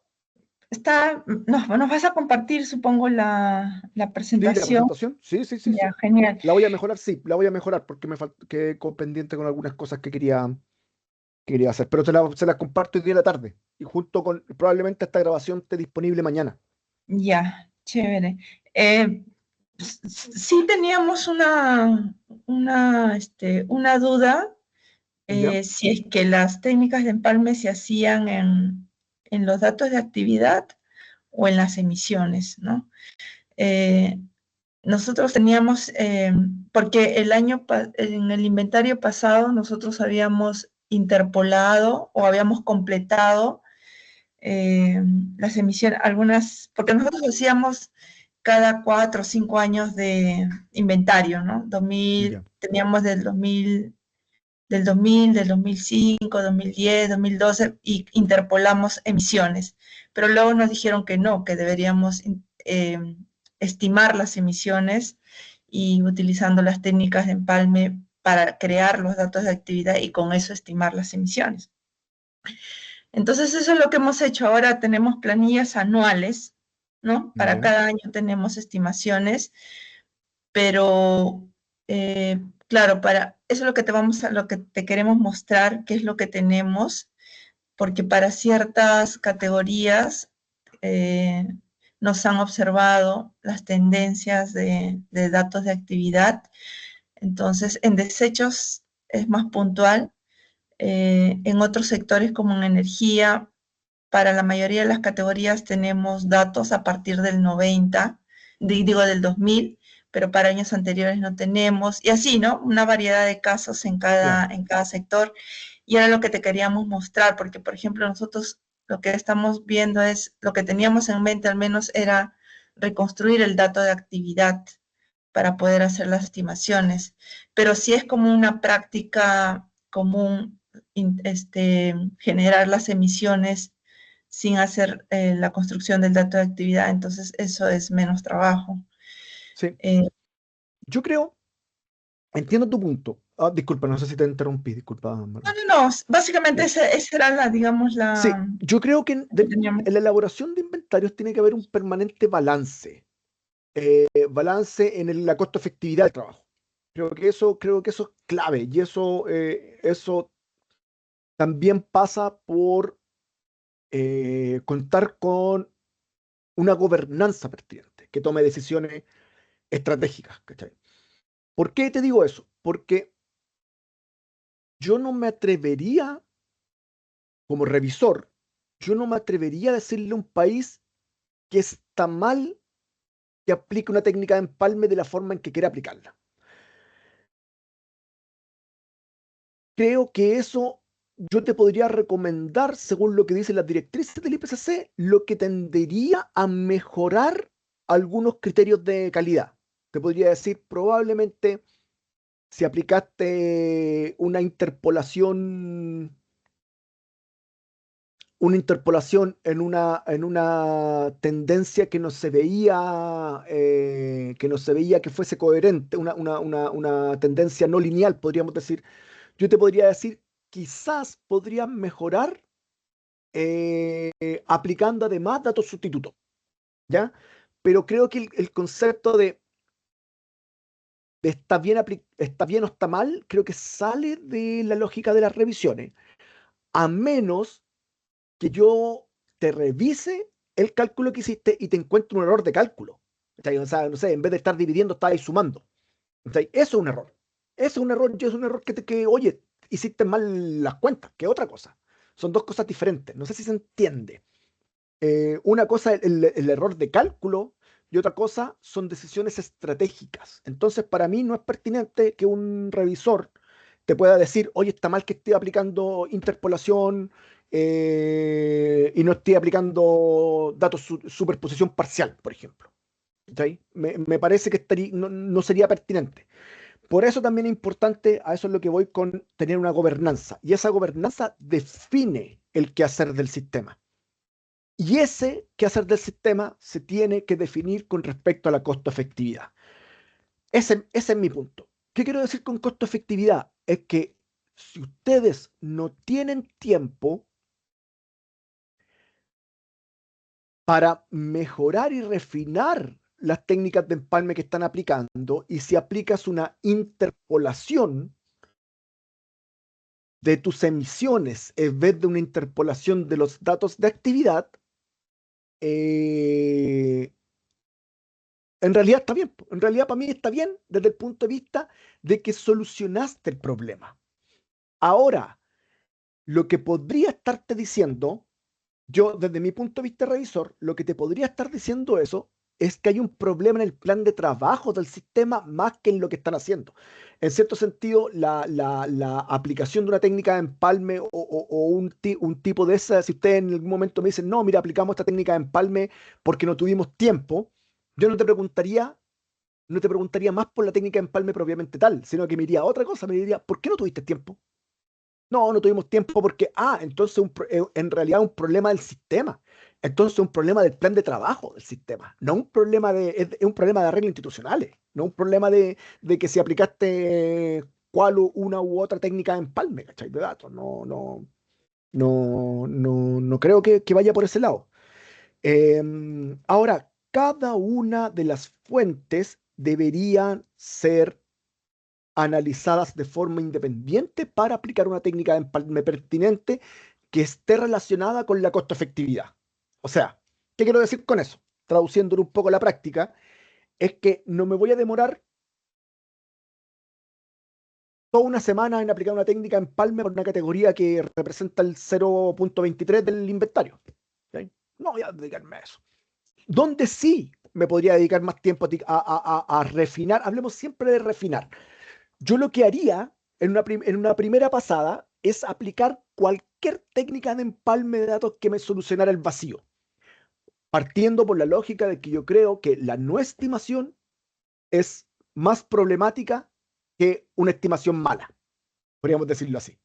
nos vas a compartir, supongo, la Sí, la presentación. presentación, sí, sí, sí, Ya, sí. genial. La voy a mejorar, sí, la voy a mejorar porque quedé pendiente con algunas cosas que quería hacer. Pero se las comparto hoy día en la tarde. Y junto con, probablemente esta grabación esté disponible mañana. Ya, chévere. Eh, sí teníamos una duda ¿Ya? si es que las técnicas de empalme se hacían en los datos de actividad o en las emisiones, ¿no? Eh, nosotros teníamos, porque en el inventario pasado nosotros habíamos interpolado o habíamos completado eh, las emisiones, algunas, porque nosotros hacíamos cada 4 o 5 años de inventario, ¿no? Ya. Teníamos del 2005, 2010, 2012 y interpolamos emisiones. Pero luego nos dijeron que no, que deberíamos estimar las emisiones y utilizando las técnicas de empalme para crear los datos de actividad y con eso estimar las emisiones. Entonces eso es lo que hemos hecho. Ahora tenemos planillas anuales, ¿no? Para Ya. cada año tenemos estimaciones, pero claro, eso es lo que lo que te queremos mostrar, qué es lo que tenemos, porque para ciertas categorías nos han observado las tendencias de datos de actividad. Entonces, en desechos es más puntual. En otros sectores como en energía, para la mayoría de las categorías tenemos datos a partir del 90, digo del 2000, pero para años anteriores no tenemos, y así, ¿no? Una variedad de casos Claro. en cada sector. Y era lo que te queríamos mostrar, porque, por ejemplo, nosotros lo que estamos viendo es, lo que teníamos en mente al menos era reconstruir el dato de actividad para poder hacer las estimaciones. Pero sí es como una práctica común generar las emisiones sin hacer la construcción del dato de actividad, entonces eso es menos trabajo. Sí. Eh, Yo creo, entiendo tu punto. Ah, disculpa, no sé si te interrumpí, disculpa, Marlene. no, básicamente Ya. esa era la, digamos, Sí, la yo creo que en, que teníamos. en la elaboración de inventarios tiene que haber un permanente balance, balance en la costo-efectividad del trabajo. Creo que eso es clave y eso también pasa por contar con una gobernanza pertinente que tome decisiones estratégicas, ¿cachai? ¿Por qué te digo eso? Porque yo no me atrevería, como revisor, yo no me atrevería a decirle a un país que está mal que aplique una técnica de empalme de la forma en que quiera aplicarla. Creo que eso yo te podría recomendar, según lo que dicen las directrices del IPCC, lo que tendería a mejorar algunos criterios de calidad. Te podría decir, probablemente, si aplicaste una interpolación en una tendencia que no se veía que fuese coherente, una tendencia no lineal, podríamos decir, yo te podría decir, quizás podrías mejorar aplicando además datos sustitutos, ¿ya? Pero creo que el concepto de está bien o está mal, creo que sale de la lógica de las revisiones, a menos que yo te revise el cálculo que hiciste y te encuentre un error de cálculo. ¿Cachai? O sea, no sé, en vez de estar dividiendo, estabas sumando. ¿Cachai? Eso es un error. Eso es un error, y es un error oye, hiciste mal las cuentas, que otra cosa. Son dos cosas diferentes. No sé si se entiende. Una cosa es el error de cálculo y otra cosa son decisiones estratégicas. Entonces, para mí no es pertinente que un revisor te pueda decir, oye, está mal que esté aplicando interpolación y no esté aplicando datos superposición parcial, por ejemplo. ¿Cachai? Me parece que no sería pertinente. Por eso también es importante, a eso es lo que voy con tener una gobernanza. Y esa gobernanza define el quehacer del sistema. Y ese quehacer del sistema se tiene que definir con respecto a la costo-efectividad. Ese es mi punto. ¿Qué quiero decir con costo-efectividad? Es que si ustedes no tienen tiempo para mejorar y refinar las técnicas de empalme que están aplicando, y si aplicas una interpolación de tus emisiones en vez de una interpolación de los datos de actividad, eh, en realidad está bien. En realidad para mí está bien desde el punto de vista de que solucionaste el problema. Ahora, lo que podría estarte diciendo, yo desde mi punto de vista revisor, lo que te podría estar diciendo eso es que hay un problema en el plan de trabajo del sistema más que en lo que están haciendo. En cierto sentido, la aplicación de una técnica de empalme o un tipo de esa, si ustedes en algún momento me dicen, no, mira, aplicamos esta técnica de empalme porque no tuvimos tiempo, yo no te preguntaría más por la técnica de empalme propiamente tal, sino que me diría otra cosa, me diría, ¿por qué no tuviste tiempo? No, no tuvimos tiempo porque, entonces en realidad un problema del sistema. Entonces un problema del plan de trabajo del sistema. No un problema es un problema de arreglos institucionales. No un problema de que si aplicaste una u otra técnica de empalme, ¿cachai? De datos. No, no, no, no, no creo que vaya por ese lado. Ahora, cada una de las fuentes deberían ser analizadas de forma independiente para aplicar una técnica de empalme pertinente que esté relacionada con la costo-efectividad. O sea, ¿qué quiero decir con eso? Traduciéndolo un poco a la práctica, es que no me voy a demorar toda una semana en aplicar una técnica de empalme por una categoría que representa el 0.23 del inventario. ¿Sí? No voy a dedicarme a eso. Donde sí me podría dedicar más tiempo a refinar, hablemos siempre de refinar. Yo lo que haría en una primera pasada es aplicar cualquier técnica de empalme de datos que me solucionara el vacío, partiendo por la lógica de que yo creo que la no estimación es más problemática que una estimación mala, podríamos decirlo así,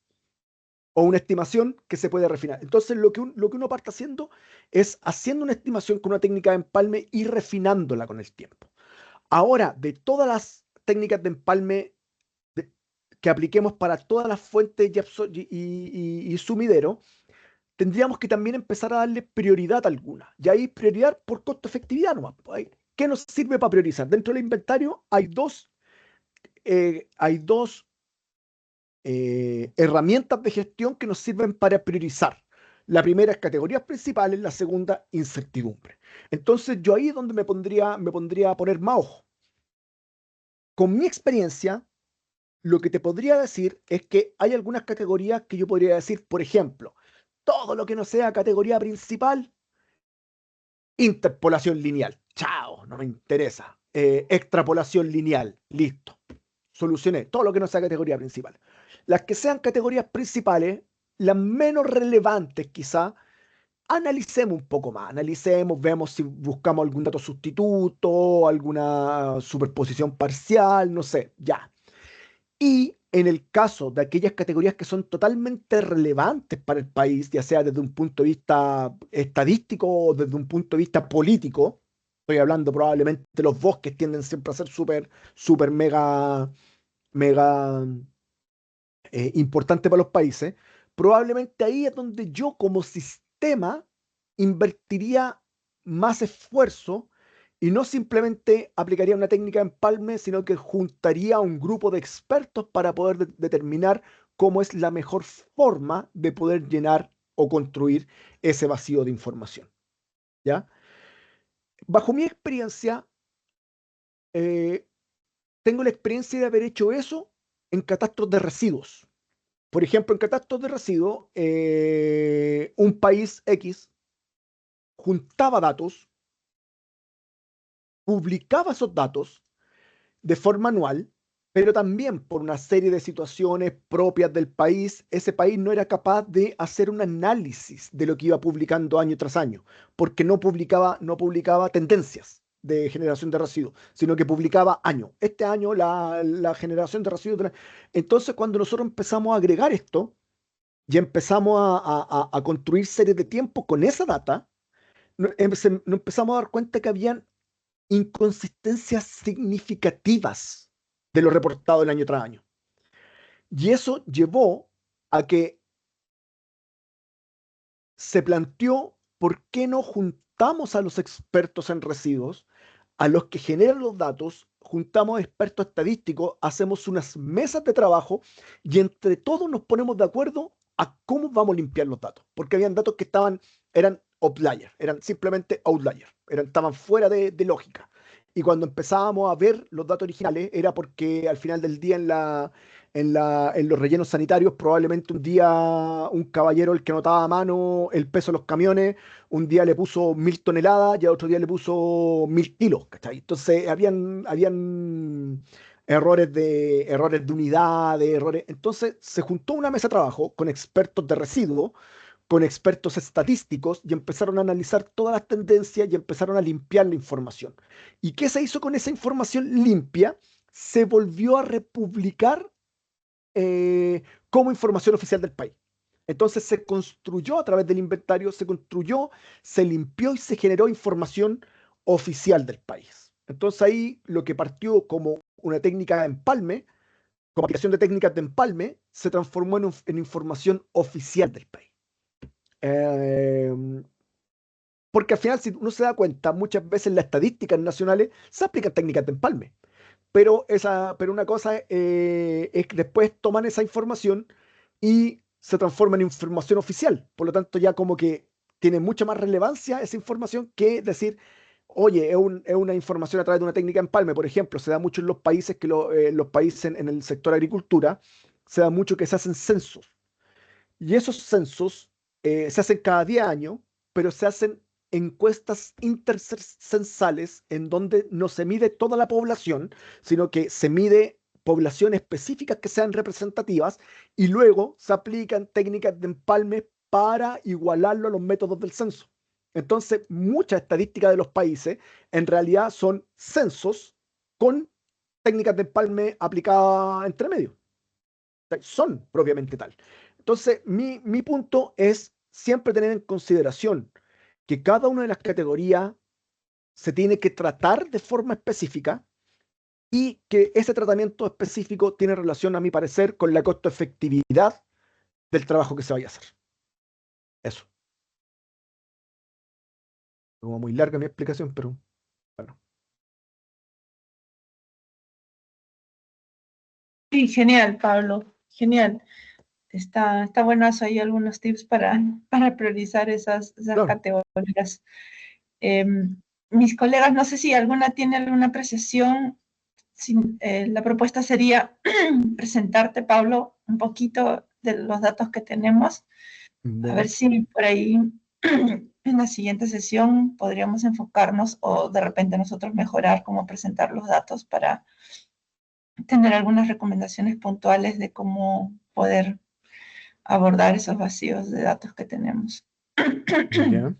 o una estimación que se puede refinar. Entonces, lo que uno parte haciendo es haciendo una estimación con una técnica de empalme y refinándola con el tiempo. Ahora, de todas las técnicas de empalme que apliquemos para todas las fuentes y sumidero, tendríamos que también empezar a darle prioridad a alguna. Y ahí prioridad por costo-efectividad nomás. ¿Qué nos sirve para priorizar? Dentro del inventario hay dos herramientas de gestión que nos sirven para priorizar. La primera es categorías principales, la segunda, incertidumbre. Entonces yo ahí es donde me pondría a poner más ojo. Con mi experiencia, lo que te podría decir es que hay algunas categorías que yo podría decir, por ejemplo, todo lo que no sea categoría principal, interpolación lineal. Chao, no me interesa. Extrapolación lineal, listo. Solucioné todo lo que no sea categoría principal. Las que sean categorías principales, las menos relevantes quizá, analicemos un poco más. Analicemos, vemos si buscamos algún dato sustituto, alguna superposición parcial, no sé, ya. Y en el caso de aquellas categorías que son totalmente relevantes para el país, ya sea desde un punto de vista estadístico o desde un punto de vista político, estoy hablando probablemente de los bosques tienden siempre a ser súper mega importante para los países, probablemente ahí es donde yo como sistema invertiría más esfuerzo y no simplemente aplicaría una técnica de empalme, sino que juntaría a un grupo de expertos para poder determinar cómo es la mejor forma de poder llenar o construir ese vacío de información. ¿Ya? Bajo mi experiencia, eh, tengo la experiencia de haber hecho eso en catastros de residuos. Por ejemplo, en catastros de residuos, un país X juntaba datos, publicaba esos datos de forma anual, pero también por una serie de situaciones propias del país, ese país no era capaz de hacer un análisis de lo que iba publicando año tras año, porque no publicaba tendencias de generación de residuos, sino que publicaba año. Este año la generación de residuos. Entonces, cuando nosotros empezamos a agregar esto, y empezamos a construir series de tiempo con esa data, nos empezamos a dar cuenta que habían inconsistencias significativas de lo reportado el año tras año. Y eso llevó a que se planteó por qué no juntamos a los expertos en residuos, a los que generan los datos, juntamos expertos estadísticos, hacemos unas mesas de trabajo y entre todos nos ponemos de acuerdo a cómo vamos a limpiar los datos, porque habían datos que eran outliers, eran simplemente outliers, estaban fuera de lógica. Y cuando empezábamos a ver los datos originales era porque al final del día en los rellenos sanitarios probablemente un día un caballero el que anotaba a mano el peso de los camiones un día le puso 1.000 toneladas y al otro día le puso 1.000 kilos, ¿cachai? Entonces habían errores de unidad, de errores. Entonces se juntó una mesa de trabajo con expertos de residuos, con expertos estadísticos y empezaron a analizar todas las tendencias y empezaron a limpiar la información. ¿Y qué se hizo con esa información limpia? Se volvió a republicar como información oficial del país. Entonces se construyó a través del inventario, se limpió y se generó información oficial del país. Entonces ahí lo que partió como una técnica de empalme, como aplicación de técnicas de empalme, se transformó en información oficial del país. Eh, Porque al final, si uno se da cuenta, muchas veces en las estadísticas nacionales se aplican técnicas de empalme. pero una cosa es que después toman esa información y se transforma en información oficial. Por lo tanto, ya como que tiene mucha más relevancia esa información que decir, oye, es una información a través de una técnica de empalme. Por ejemplo, se da mucho en los países los países en el sector agricultura, se da mucho que se hacen censos. Y esos censos se hacen cada 10 años, pero se hacen encuestas intercensales en donde no se mide toda la población, sino que se mide poblaciones específicas que sean representativas y luego se aplican técnicas de empalme para igualarlo a los métodos del censo. Entonces, muchas estadísticas de los países en realidad son censos con técnicas de empalme aplicadas entre medio. Son propiamente tal. Entonces, mi punto es siempre tener en consideración que cada una de las categorías se tiene que tratar de forma específica y que ese tratamiento específico tiene relación, a mi parecer, con la costo-efectividad del trabajo que se vaya a hacer. Eso. Como muy larga mi explicación, pero bueno. Sí, genial, Pablo, genial. Está buenas ahí algunos tips para priorizar esas Claro. categorías. Mis colegas, no sé si alguna tiene alguna apreciación. La propuesta sería presentarte, Pablo, un poquito de los datos que tenemos, a ver si por ahí en la siguiente sesión podríamos enfocarnos o de repente nosotros mejorar cómo presentar los datos para tener algunas recomendaciones puntuales de cómo poder abordar esos vacíos de datos que tenemos. Ya.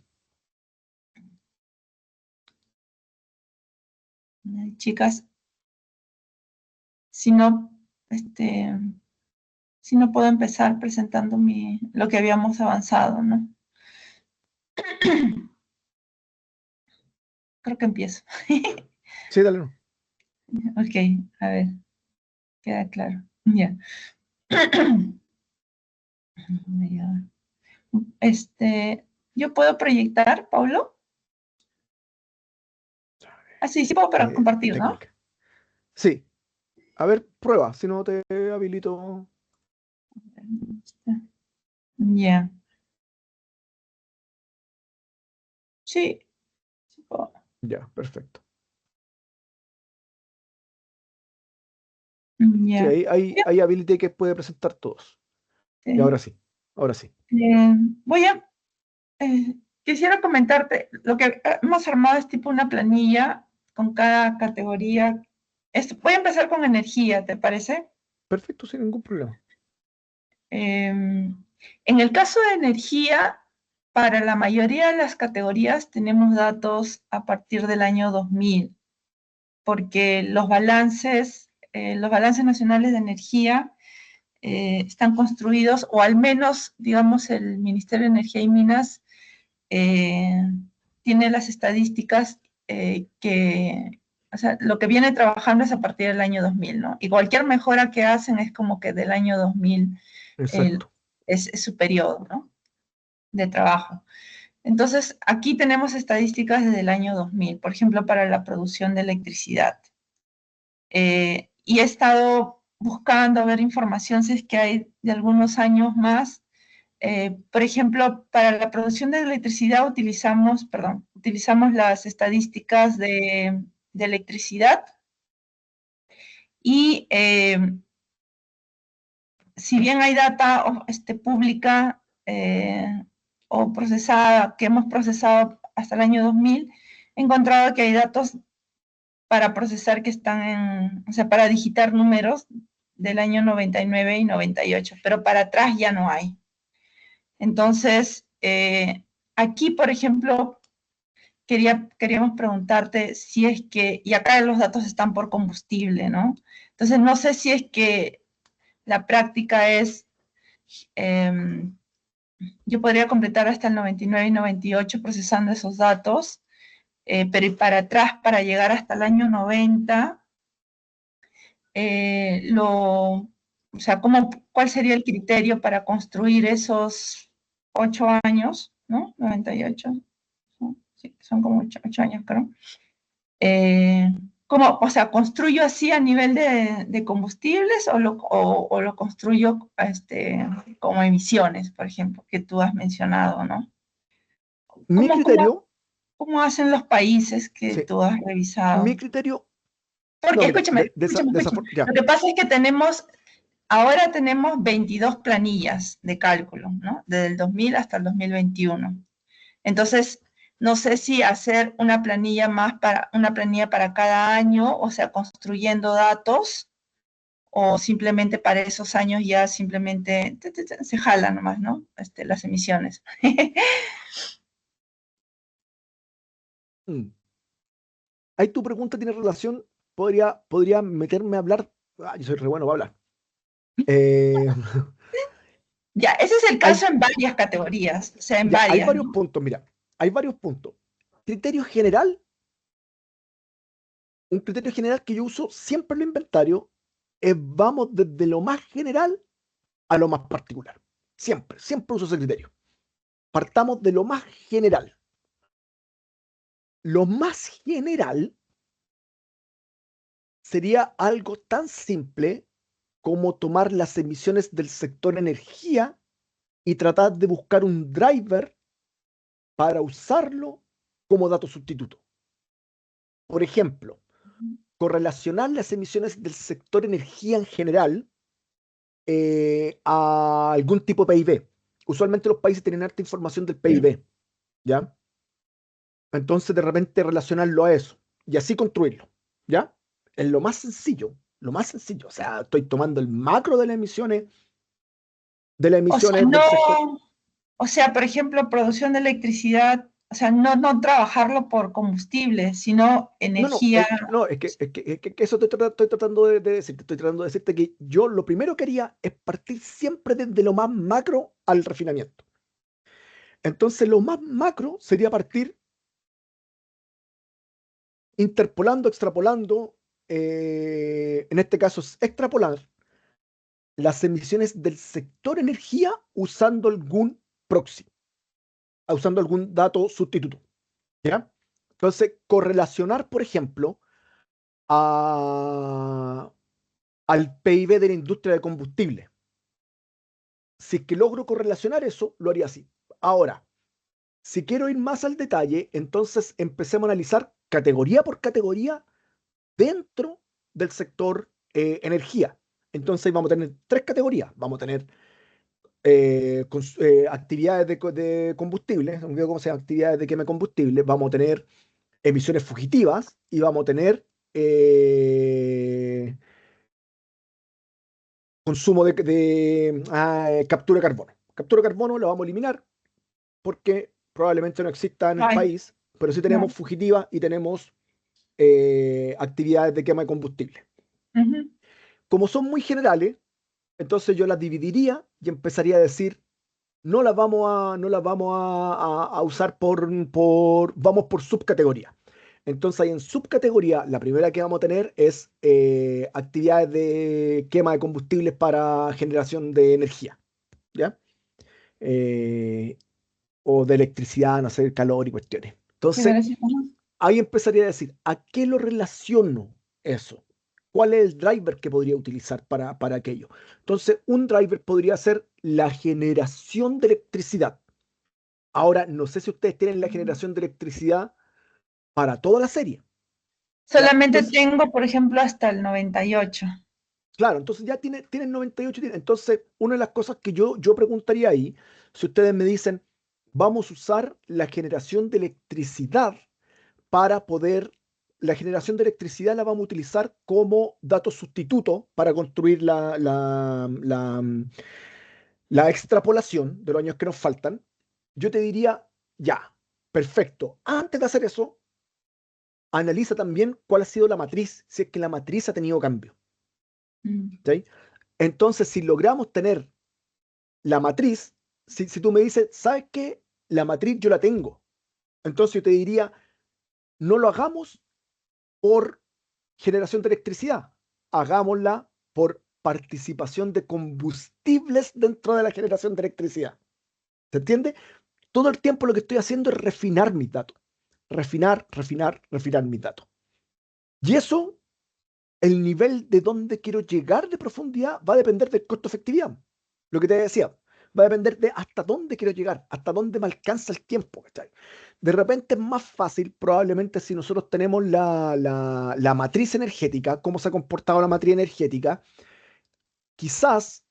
Chicas, si no, si no puedo empezar presentando lo que habíamos avanzado, ¿no? Creo que empiezo. Sí, dale. No. Ok, a ver, queda claro. Ya. ¿Yo puedo proyectar, Paulo? Ah, sí, sí puedo compartir, ¿no? Técnica. Sí. A ver, prueba, si no te habilito. Ya. Sí, sí puedo. Ya, perfecto. Sí, Ya. ahí habilité que puede presentar todos. Y ahora sí, ahora sí. Voy a quisiera comentarte, lo que hemos armado es tipo una planilla con cada categoría. Voy a empezar con energía, ¿te parece? Perfecto, sin ningún problema. En el caso de energía, para la mayoría de las categorías tenemos datos a partir del año 2000, porque los balances nacionales de energía están construidos, o al menos, digamos, el Ministerio de Energía y Minas tiene las estadísticas o sea, lo que viene trabajando es a partir del año 2000, ¿no? Y cualquier mejora que hacen es como que del año 2000 Exacto. es su periodo, ¿no? De trabajo. Entonces, aquí tenemos estadísticas desde el año 2000, por ejemplo, para la producción de electricidad. Y he estado buscando ver información si es que hay de algunos años más. Por ejemplo, para la producción de electricidad utilizamos las estadísticas de electricidad y si bien hay data pública o procesada, que hemos procesado hasta el año 2000, he encontrado que hay datos para procesar que están o sea, para digitar números del año 99 y 98, pero para atrás ya no hay. Entonces, aquí, por ejemplo, queríamos preguntarte si es que, y acá los datos están por combustible, ¿no? Entonces, no sé si es que la práctica es, yo podría completar hasta el 99 y 98 procesando esos datos, pero y para atrás, para llegar hasta el año 90, o sea, ¿cuál sería el criterio para construir esos 8 años, ¿no? 98, sí, son como 8 años, creo. ¿Cómo? O sea, ¿construyo así a nivel de combustibles o lo construyo como emisiones, por ejemplo, que tú has mencionado, ¿no? Mi ¿Cómo, cómo, criterio, cómo hacen los países que sí, tú has revisado? mi criterio, no, Porque, mira, escúchame. ya, Lo que pasa es que ahora tenemos 22 planillas de cálculo, ¿no? Desde el 2000 hasta el 2021. Entonces, no sé si hacer una planilla para cada año, o sea, construyendo datos, o simplemente para esos años ya simplemente se jalan nomás, ¿no? Las emisiones. mm, ahí tu pregunta tiene relación, podría meterme a hablar, yo soy re bueno para hablar. Eh, Ya, ese es el hay, caso en varias categorías, o sea, en ya, hay varias, varios ¿no? puntos, mira, hay varios puntos. Criterio general, un criterio general que yo uso siempre en el inventario es vamos desde lo más general a lo más particular. Siempre, siempre uso ese criterio. Partamos de lo más general. Lo más general sería algo tan simple como tomar las emisiones del sector energía y tratar de buscar un driver para usarlo como dato sustituto. Por ejemplo, correlacionar las emisiones del sector energía en general a algún tipo de PIB. Usualmente los países tienen harta información del PIB, ¿ya? Entonces de repente relacionarlo a eso y así construirlo, ¿ya? Es lo más sencillo, lo más sencillo. O sea, estoy tomando el macro de las O sea, emisiones del sector. por ejemplo, producción de electricidad, o sea, no trabajarlo por combustible, sino No, no, energía. no, es que eso estoy tratando de decirte. Estoy tratando de decirte que yo lo primero que haría es partir siempre desde lo más macro al refinamiento. Entonces, lo más macro sería partir interpolando, extrapolando, en este caso es extrapolar las emisiones del sector energía usando algún proxy, usando algún dato sustituto, ¿ya? Entonces, correlacionar, por ejemplo, a, al PIB de la industria de combustible. Si es que logro correlacionar eso, lo haría así. Ahora, si quiero ir más al detalle, entonces empecemos a analizar categoría por categoría dentro del sector energía. Entonces vamos a tener tres categorías. Vamos a tener actividades de combustible, no olvido cómo se llama, actividades de quema de combustible. Vamos a tener emisiones fugitivas y vamos a tener consumo de captura de carbono. Captura de carbono la vamos a eliminar porque probablemente no exista en el Ay, país, pero sí tenemos no. fugitiva y tenemos actividades de quema de combustible. Ujú. Como son muy generales, entonces yo las dividiría y empezaría a decir, no las vamos a usar vamos por subcategoría. Entonces ahí en subcategoría, la primera que vamos a tener es actividades de quema de combustibles para generación de energía, ¿ya? Eh, o de electricidad, no sé, calor y cuestiones. Entonces, Generación. Ujú. ahí empezaría a decir, ¿a qué lo relaciono eso? ¿Cuál es el driver que podría utilizar para aquello? Entonces, un driver podría ser la generación de electricidad. Ahora, no sé si ustedes tienen la generación de electricidad para toda la serie, ¿ya? Solamente Entonces, tengo, por ejemplo, hasta el 98. claro, entonces ya tienen 98. Entonces, una de las cosas que yo preguntaría ahí, si ustedes me dicen, vamos a usar la generación de electricidad para poder, la generación de electricidad la vamos a utilizar como dato sustituto para construir la extrapolación de los años que nos faltan, yo te diría, ya, perfecto. Antes de hacer eso, analiza también cuál ha sido la matriz, si es que la matriz ha tenido cambio. Mm. ¿Sí? Entonces, si logramos tener la matriz, si tú me dices, ¿sabes qué? La matriz yo la tengo. Entonces yo te diría, no lo hagamos por generación de electricidad, hagámosla por participación de combustibles dentro de la generación de electricidad. ¿Se entiende? Todo el tiempo lo que estoy haciendo es refinar mis datos. Refinar, refinar, refinar mis datos. Y eso, el nivel de dónde quiero llegar de profundidad va a depender del costo-efectividad. Lo que te decía, va a depender de hasta dónde quiero llegar, hasta dónde me alcanza el tiempo, ¿cachai? De repente es más fácil, probablemente si nosotros tenemos la matriz energética, cómo se ha comportado la matriz energética, quizás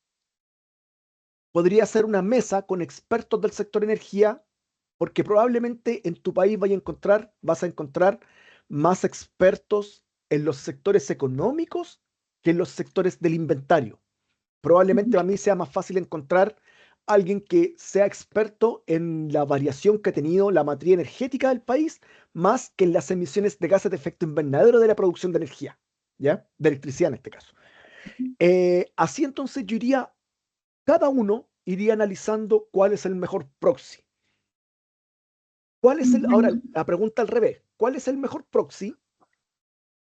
podría ser una mesa con expertos del sector energía, porque probablemente en tu país vas a encontrar más expertos en los sectores económicos que en los sectores del inventario. Probablemente a mí sea más fácil encontrar alguien que sea experto en la variación que ha tenido la matriz energética del país, más que en las emisiones de gases de efecto invernadero de la producción de energía, ¿ya? De electricidad en este caso. Así entonces yo iría, cada uno iría analizando cuál es el mejor proxy. Ahora, la pregunta al revés, ¿cuál es el mejor proxy?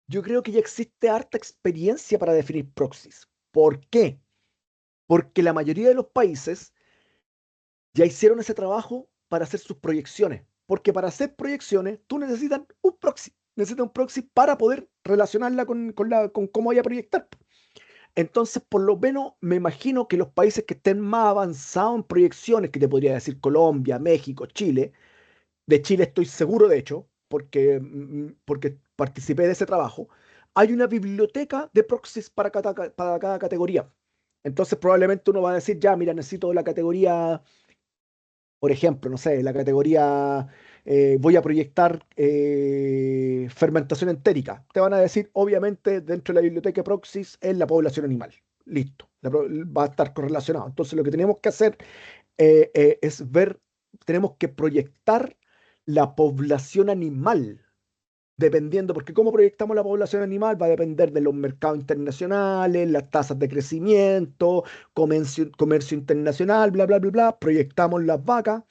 Yo creo que ya existe harta experiencia para definir proxies. ¿Por qué? Porque la mayoría de los países ya hicieron ese trabajo para hacer sus proyecciones. Porque para hacer proyecciones, tú necesitas un proxy. Necesitas un proxy para poder relacionarla con cómo vaya a proyectar. Entonces, por lo menos, me imagino que los países que estén más avanzados en proyecciones, que te podría decir Colombia, México, Chile, de Chile estoy seguro, de hecho, porque participé de ese trabajo, hay una biblioteca de proxies para cada categoría. Entonces, probablemente uno va a decir, ya, mira, necesito la categoría, por ejemplo, no sé, la categoría, voy a proyectar fermentación entérica. Te van a decir, obviamente, dentro de la biblioteca de proxies es la población animal. Listo, va a estar correlacionado. Entonces, lo que tenemos que hacer es ver, tenemos que proyectar la población animal, dependiendo, porque cómo proyectamos la población animal va a depender de los mercados internacionales, las tasas de crecimiento, comercio internacional, bla, bla, bla, bla. Proyectamos las vacas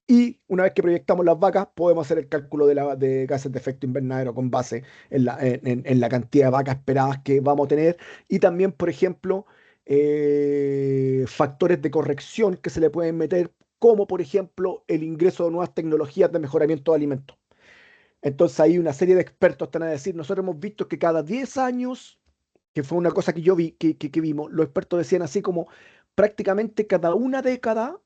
y una vez que proyectamos las vacas, podemos hacer el cálculo de gases de efecto invernadero con base en la cantidad de vacas esperadas que vamos a tener y también, por ejemplo, factores de corrección que se le pueden meter, como por ejemplo el ingreso de nuevas tecnologías de mejoramiento de alimentos. Entonces hay una serie de expertos que están a decir, nosotros hemos visto que cada 10 años, que fue una cosa que yo vi, que vimos, los expertos decían así como prácticamente cada una década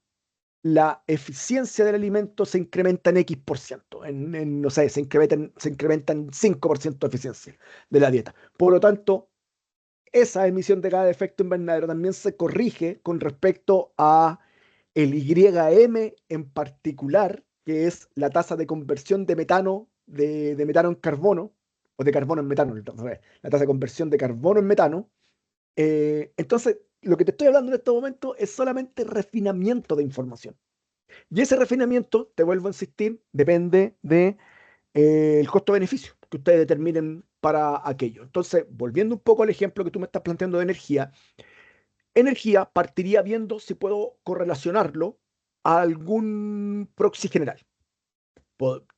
la eficiencia del alimento se incrementa en X%, no sé, se incrementa en 5% de eficiencia de la dieta. Por lo tanto, esa emisión de gas de efecto invernadero también se corrige con respecto a el YM en particular, que es la tasa de conversión de metano, de metano en carbono, o de carbono en metano, la tasa de conversión de carbono en metano. Entonces, lo que te estoy hablando en este momento es solamente refinamiento de información. Y ese refinamiento, te vuelvo a insistir, depende de el costo-beneficio que ustedes determinen para aquello. Entonces, volviendo un poco al ejemplo que tú me estás planteando de energía partiría viendo si puedo correlacionarlo a algún proxy general.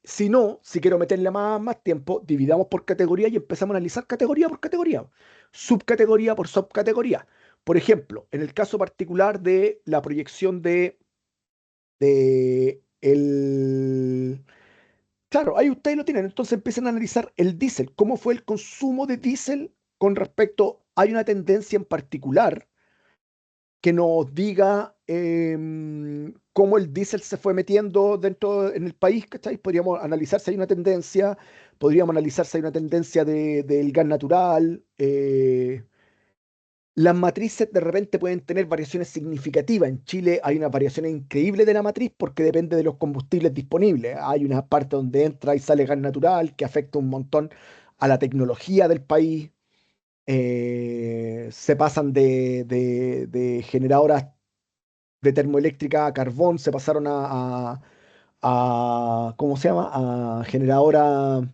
Si no, si quiero meterle más tiempo, dividamos por categoría y empezamos a analizar categoría por categoría, subcategoría por subcategoría. Por ejemplo, en el caso particular de la proyección de el... Claro, ahí ustedes lo tienen, entonces empiezan a analizar el diésel, cómo fue el consumo de diésel con respecto, hay una tendencia en particular que nos diga cómo el diésel se fue metiendo dentro en el país, ¿cachai? Podríamos analizar si hay una tendencia, podríamos analizar si hay una tendencia del gas natural. Las matrices de repente pueden tener variaciones significativas. En Chile hay una variación increíble de la matriz porque depende de los combustibles disponibles. Hay una parte donde entra y sale gas natural que afecta un montón a la tecnología del país. Se pasan de generadoras de termoeléctrica a carbón, se pasaron ¿cómo se llama? A generadoras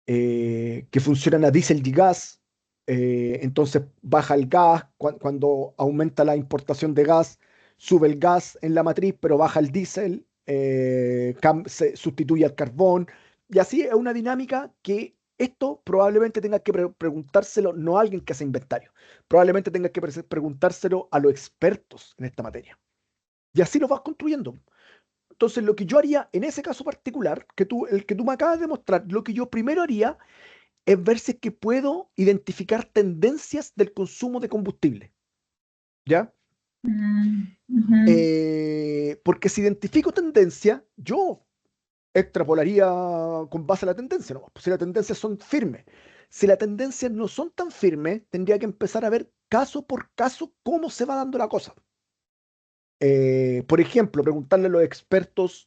que funcionan a diésel y gas. Entonces baja el gas, cuando aumenta la importación de gas, sube el gas en la matriz, pero baja el diésel, se sustituye al carbón. Y así es una dinámica que esto probablemente tenga que preguntárselo no a alguien que hace inventario, probablemente tenga que preguntárselo a los expertos en esta materia. Y así lo vas construyendo. Entonces, lo que yo haría en ese caso particular, el que tú me acabas de mostrar, lo que yo primero haría es ver si es que puedo identificar tendencias del consumo de combustible, ¿ya? Ujú. Porque si identifico tendencia, yo extrapolaría con base a la tendencia, ¿no? Pues si las tendencias son firmes. Si las tendencias no son tan firmes, tendría que empezar a ver caso por caso cómo se va dando la cosa. Por ejemplo, preguntarle a los expertos,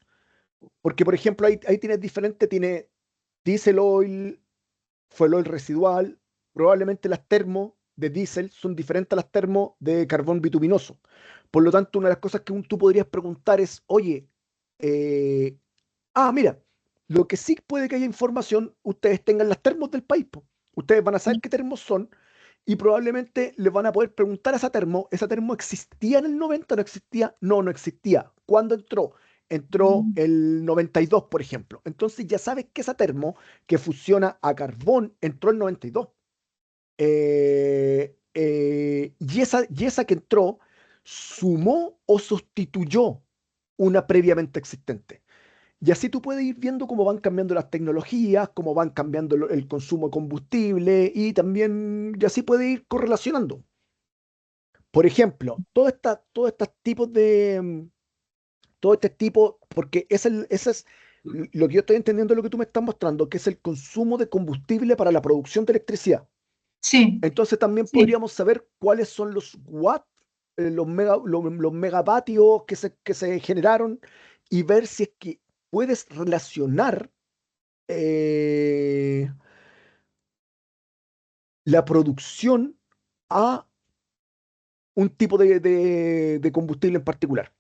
porque por ejemplo ahí tienes diferente, tiene diesel oil, fuel oil residual, probablemente las termos de diésel son diferentes a las termos de carbón bituminoso. Por lo tanto, una de las cosas que tú podrías preguntar es, oye, eh, mira, lo que sí puede que haya información, ustedes tengan las termos del país, po. Ustedes van a saber qué termos son y probablemente les van a poder preguntar a esa termo existía en el 90, no existía, no existía. ¿Cuándo entró? Entró Mm. el 92, por ejemplo. Entonces ya sabes que esa termo que fusiona a carbón entró el 92. Y esa que entró sumó o sustituyó una previamente existente. Y así tú puedes ir viendo cómo van cambiando las tecnologías, cómo van cambiando el consumo de combustible y también, y así puedes ir correlacionando. Por ejemplo, todo este tipos todo este tipo, porque ese es lo que yo estoy entendiendo, lo que tú me estás mostrando, que es el consumo de combustible para la producción de electricidad. Sí, Entonces también sí. podríamos saber cuáles son los watts, los megavatios que se generaron y ver si es que puedes relacionar eh, la producción a un tipo de combustible en particular.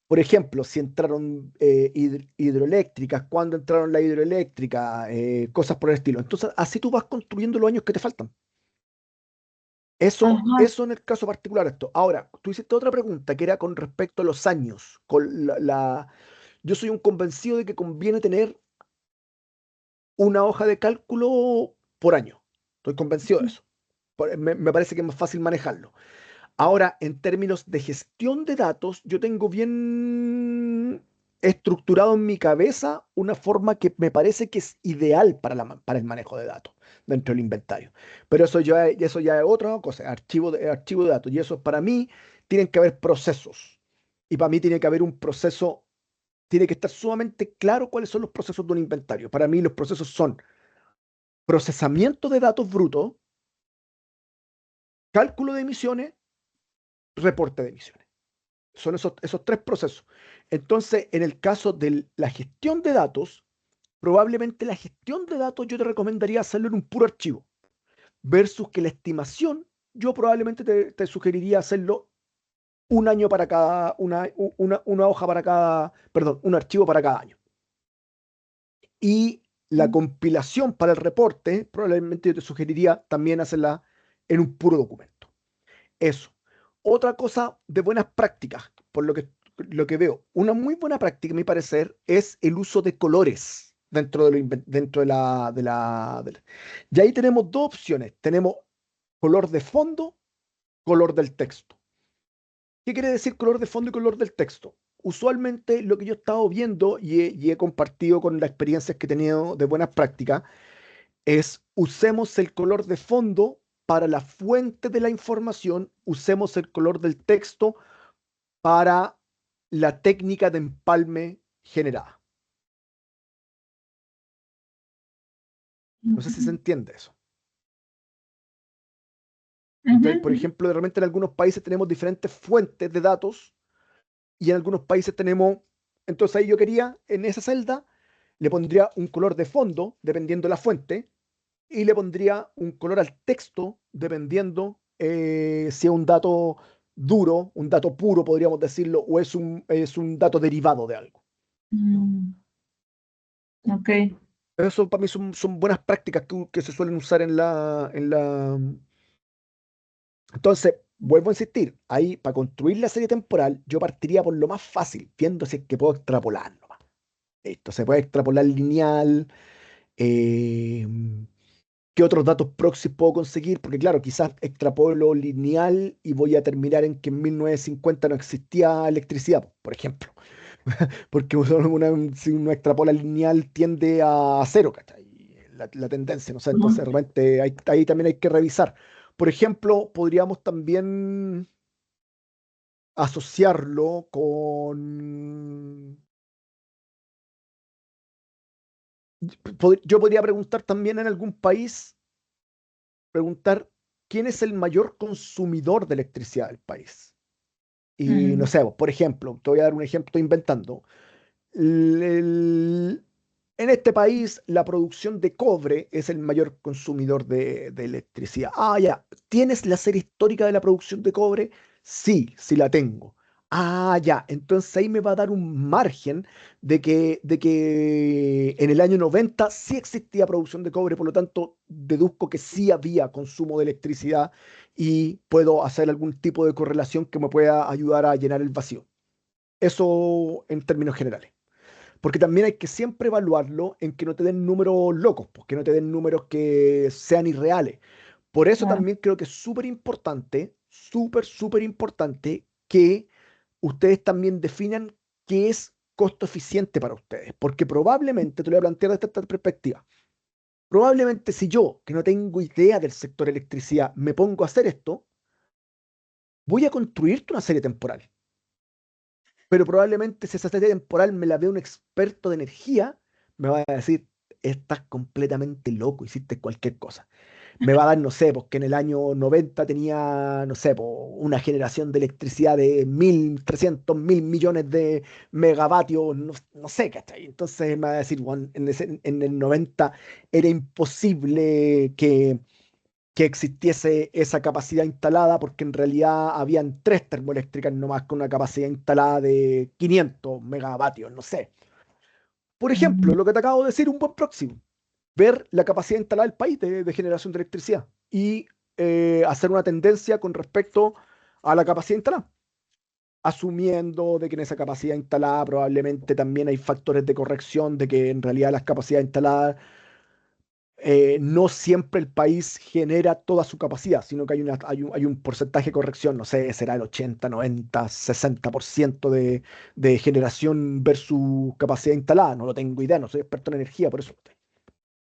Por ejemplo, si entraron hidroeléctricas, cuándo entraron las hidroeléctricas, cosas por el estilo. Entonces, así tú vas construyendo los años que te faltan. Ajá. Eso en el caso particular esto. Ahora, tú hiciste otra pregunta que era con respecto a los años. Yo soy un convencido de que conviene tener una hoja de cálculo por año. Estoy convencido de eso. Me parece que es más fácil manejarlo. Ahora, en términos de gestión de datos, yo tengo bien estructurado en mi cabeza una forma que me parece que es ideal para el manejo de datos dentro del inventario. Pero eso ya es otra cosa, archivo de datos. Y eso para mí tienen que haber procesos. Y para mí tiene que haber un proceso, tiene que estar sumamente claro cuáles son los procesos de un inventario. Para mí los procesos son procesamiento de datos brutos, cálculo de emisiones, reporte de emisiones. Son esos tres procesos. Entonces, en el caso de la gestión de datos, probablemente la gestión de datos yo te recomendaría hacerlo en un puro archivo, versus que la estimación, yo probablemente te sugeriría hacerlo un año para cada, una hoja para cada, perdón, un archivo para cada año. Y la compilación para el reporte, probablemente yo te sugeriría también hacerla en un puro documento. Eso. Otra cosa de buenas prácticas, por lo que veo, una muy buena práctica, a mi parecer, es el uso de colores dentro y ahí tenemos dos opciones. Tenemos color de fondo, color del texto. ¿Qué quiere decir color de fondo y color del texto? Usualmente lo que yo he estado viendo y he compartido con las experiencias que he tenido de buenas prácticas es usemos el color de fondo para la fuente de la información, usemos el color del texto para la técnica de empalme generada. No sé si se Ujú. entiende eso. Ujú, Entonces, por ujú. ejemplo, de repente en algunos países tenemos diferentes fuentes de datos y en algunos países tenemos, entonces ahí yo quería, en esa celda, le pondría un color de fondo, dependiendo de la fuente, y le pondría un color al texto, dependiendo si es un dato duro, un dato puro, podríamos decirlo, o es un dato derivado de algo. Mm, ok. Eso para mí son buenas prácticas que se suelen usar en la. Entonces, vuelvo a insistir, ahí para construir la serie temporal, yo partiría por lo más fácil, viendo si es que puedo extrapolar nomás. Esto se puede extrapolar lineal. eh, ¿Qué otros datos proxies puedo conseguir? Porque claro, quizás extrapolo lineal y voy a terminar en que en 1950 no existía electricidad, por ejemplo. Porque si uno extrapola lineal tiende a cero, ¿cachai? la tendencia, no sé, entonces de repente ahí también hay que revisar. Por ejemplo, podríamos también asociarlo con... Yo podría preguntar también en algún país, preguntar quién es el mayor consumidor de electricidad del país. Y no sé, por ejemplo, te voy a dar un ejemplo, estoy inventando. el- en este país la producción de cobre es el mayor consumidor de electricidad. Ah, ya. ¿Tienes la serie histórica de la producción de cobre? Sí, sí la tengo. Ah, ya. Entonces ahí me va a dar un margen de que en el año 90 sí existía producción de cobre, por lo tanto deduzco que sí había consumo de electricidad y puedo hacer algún tipo de correlación que me pueda ayudar a llenar el vacío. Eso en términos generales. Porque también hay que siempre evaluarlo en que no te den números locos, pues, que no te den números que sean irreales. Por eso Ah, también creo que es súper importante, súper importante que ustedes también definan qué es costo eficiente para ustedes. Porque probablemente, te lo voy a plantear desde esta perspectiva, probablemente si yo, que no tengo idea del sector electricidad, me pongo a hacer esto, voy a construirte una serie temporal. Pero probablemente si esa serie temporal me la ve un experto de energía, me va a decir, estás completamente loco, hiciste cualquier cosa. Me va a dar, no sé, porque en el año 90 tenía, no sé, una generación de electricidad de 1.300.000 millones de megavatios, no sé, ¿cachai? Entonces me va a decir, "Juan, en el 90 era imposible que existiese esa capacidad instalada, porque en realidad habían tres termoeléctricas nomás con una capacidad instalada de 500 megavatios, no sé. Por ejemplo, mm, lo que te acabo de decir, un buen próximo, ver la capacidad instalada del país de generación de electricidad y hacer una tendencia con respecto a la capacidad instalada, asumiendo de que en esa capacidad instalada probablemente también hay factores de corrección, de que en realidad las capacidades instaladas no siempre el país genera toda su capacidad, sino que hay un porcentaje de corrección, no sé, será el 80, 90, 60% de generación versus capacidad instalada, no lo tengo idea, no soy experto en energía, por eso.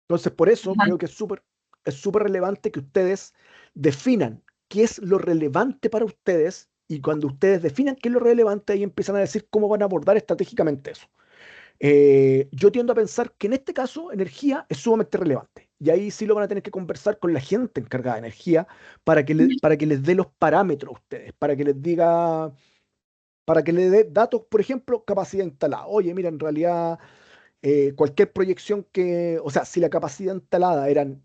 Entonces, por eso ajá, creo que es súper relevante que ustedes definan qué es lo relevante para ustedes y cuando ustedes definan qué es lo relevante, ahí empiezan a decir cómo van a abordar estratégicamente eso. Yo tiendo a pensar que en este caso energía es sumamente relevante. Y ahí sí lo van a tener que conversar con la gente encargada de energía para que les dé los parámetros a ustedes, para que les diga, para que les dé datos, por ejemplo, capacidad instalada. Oye, mira, en realidad cualquier proyección o sea, si la capacidad instalada eran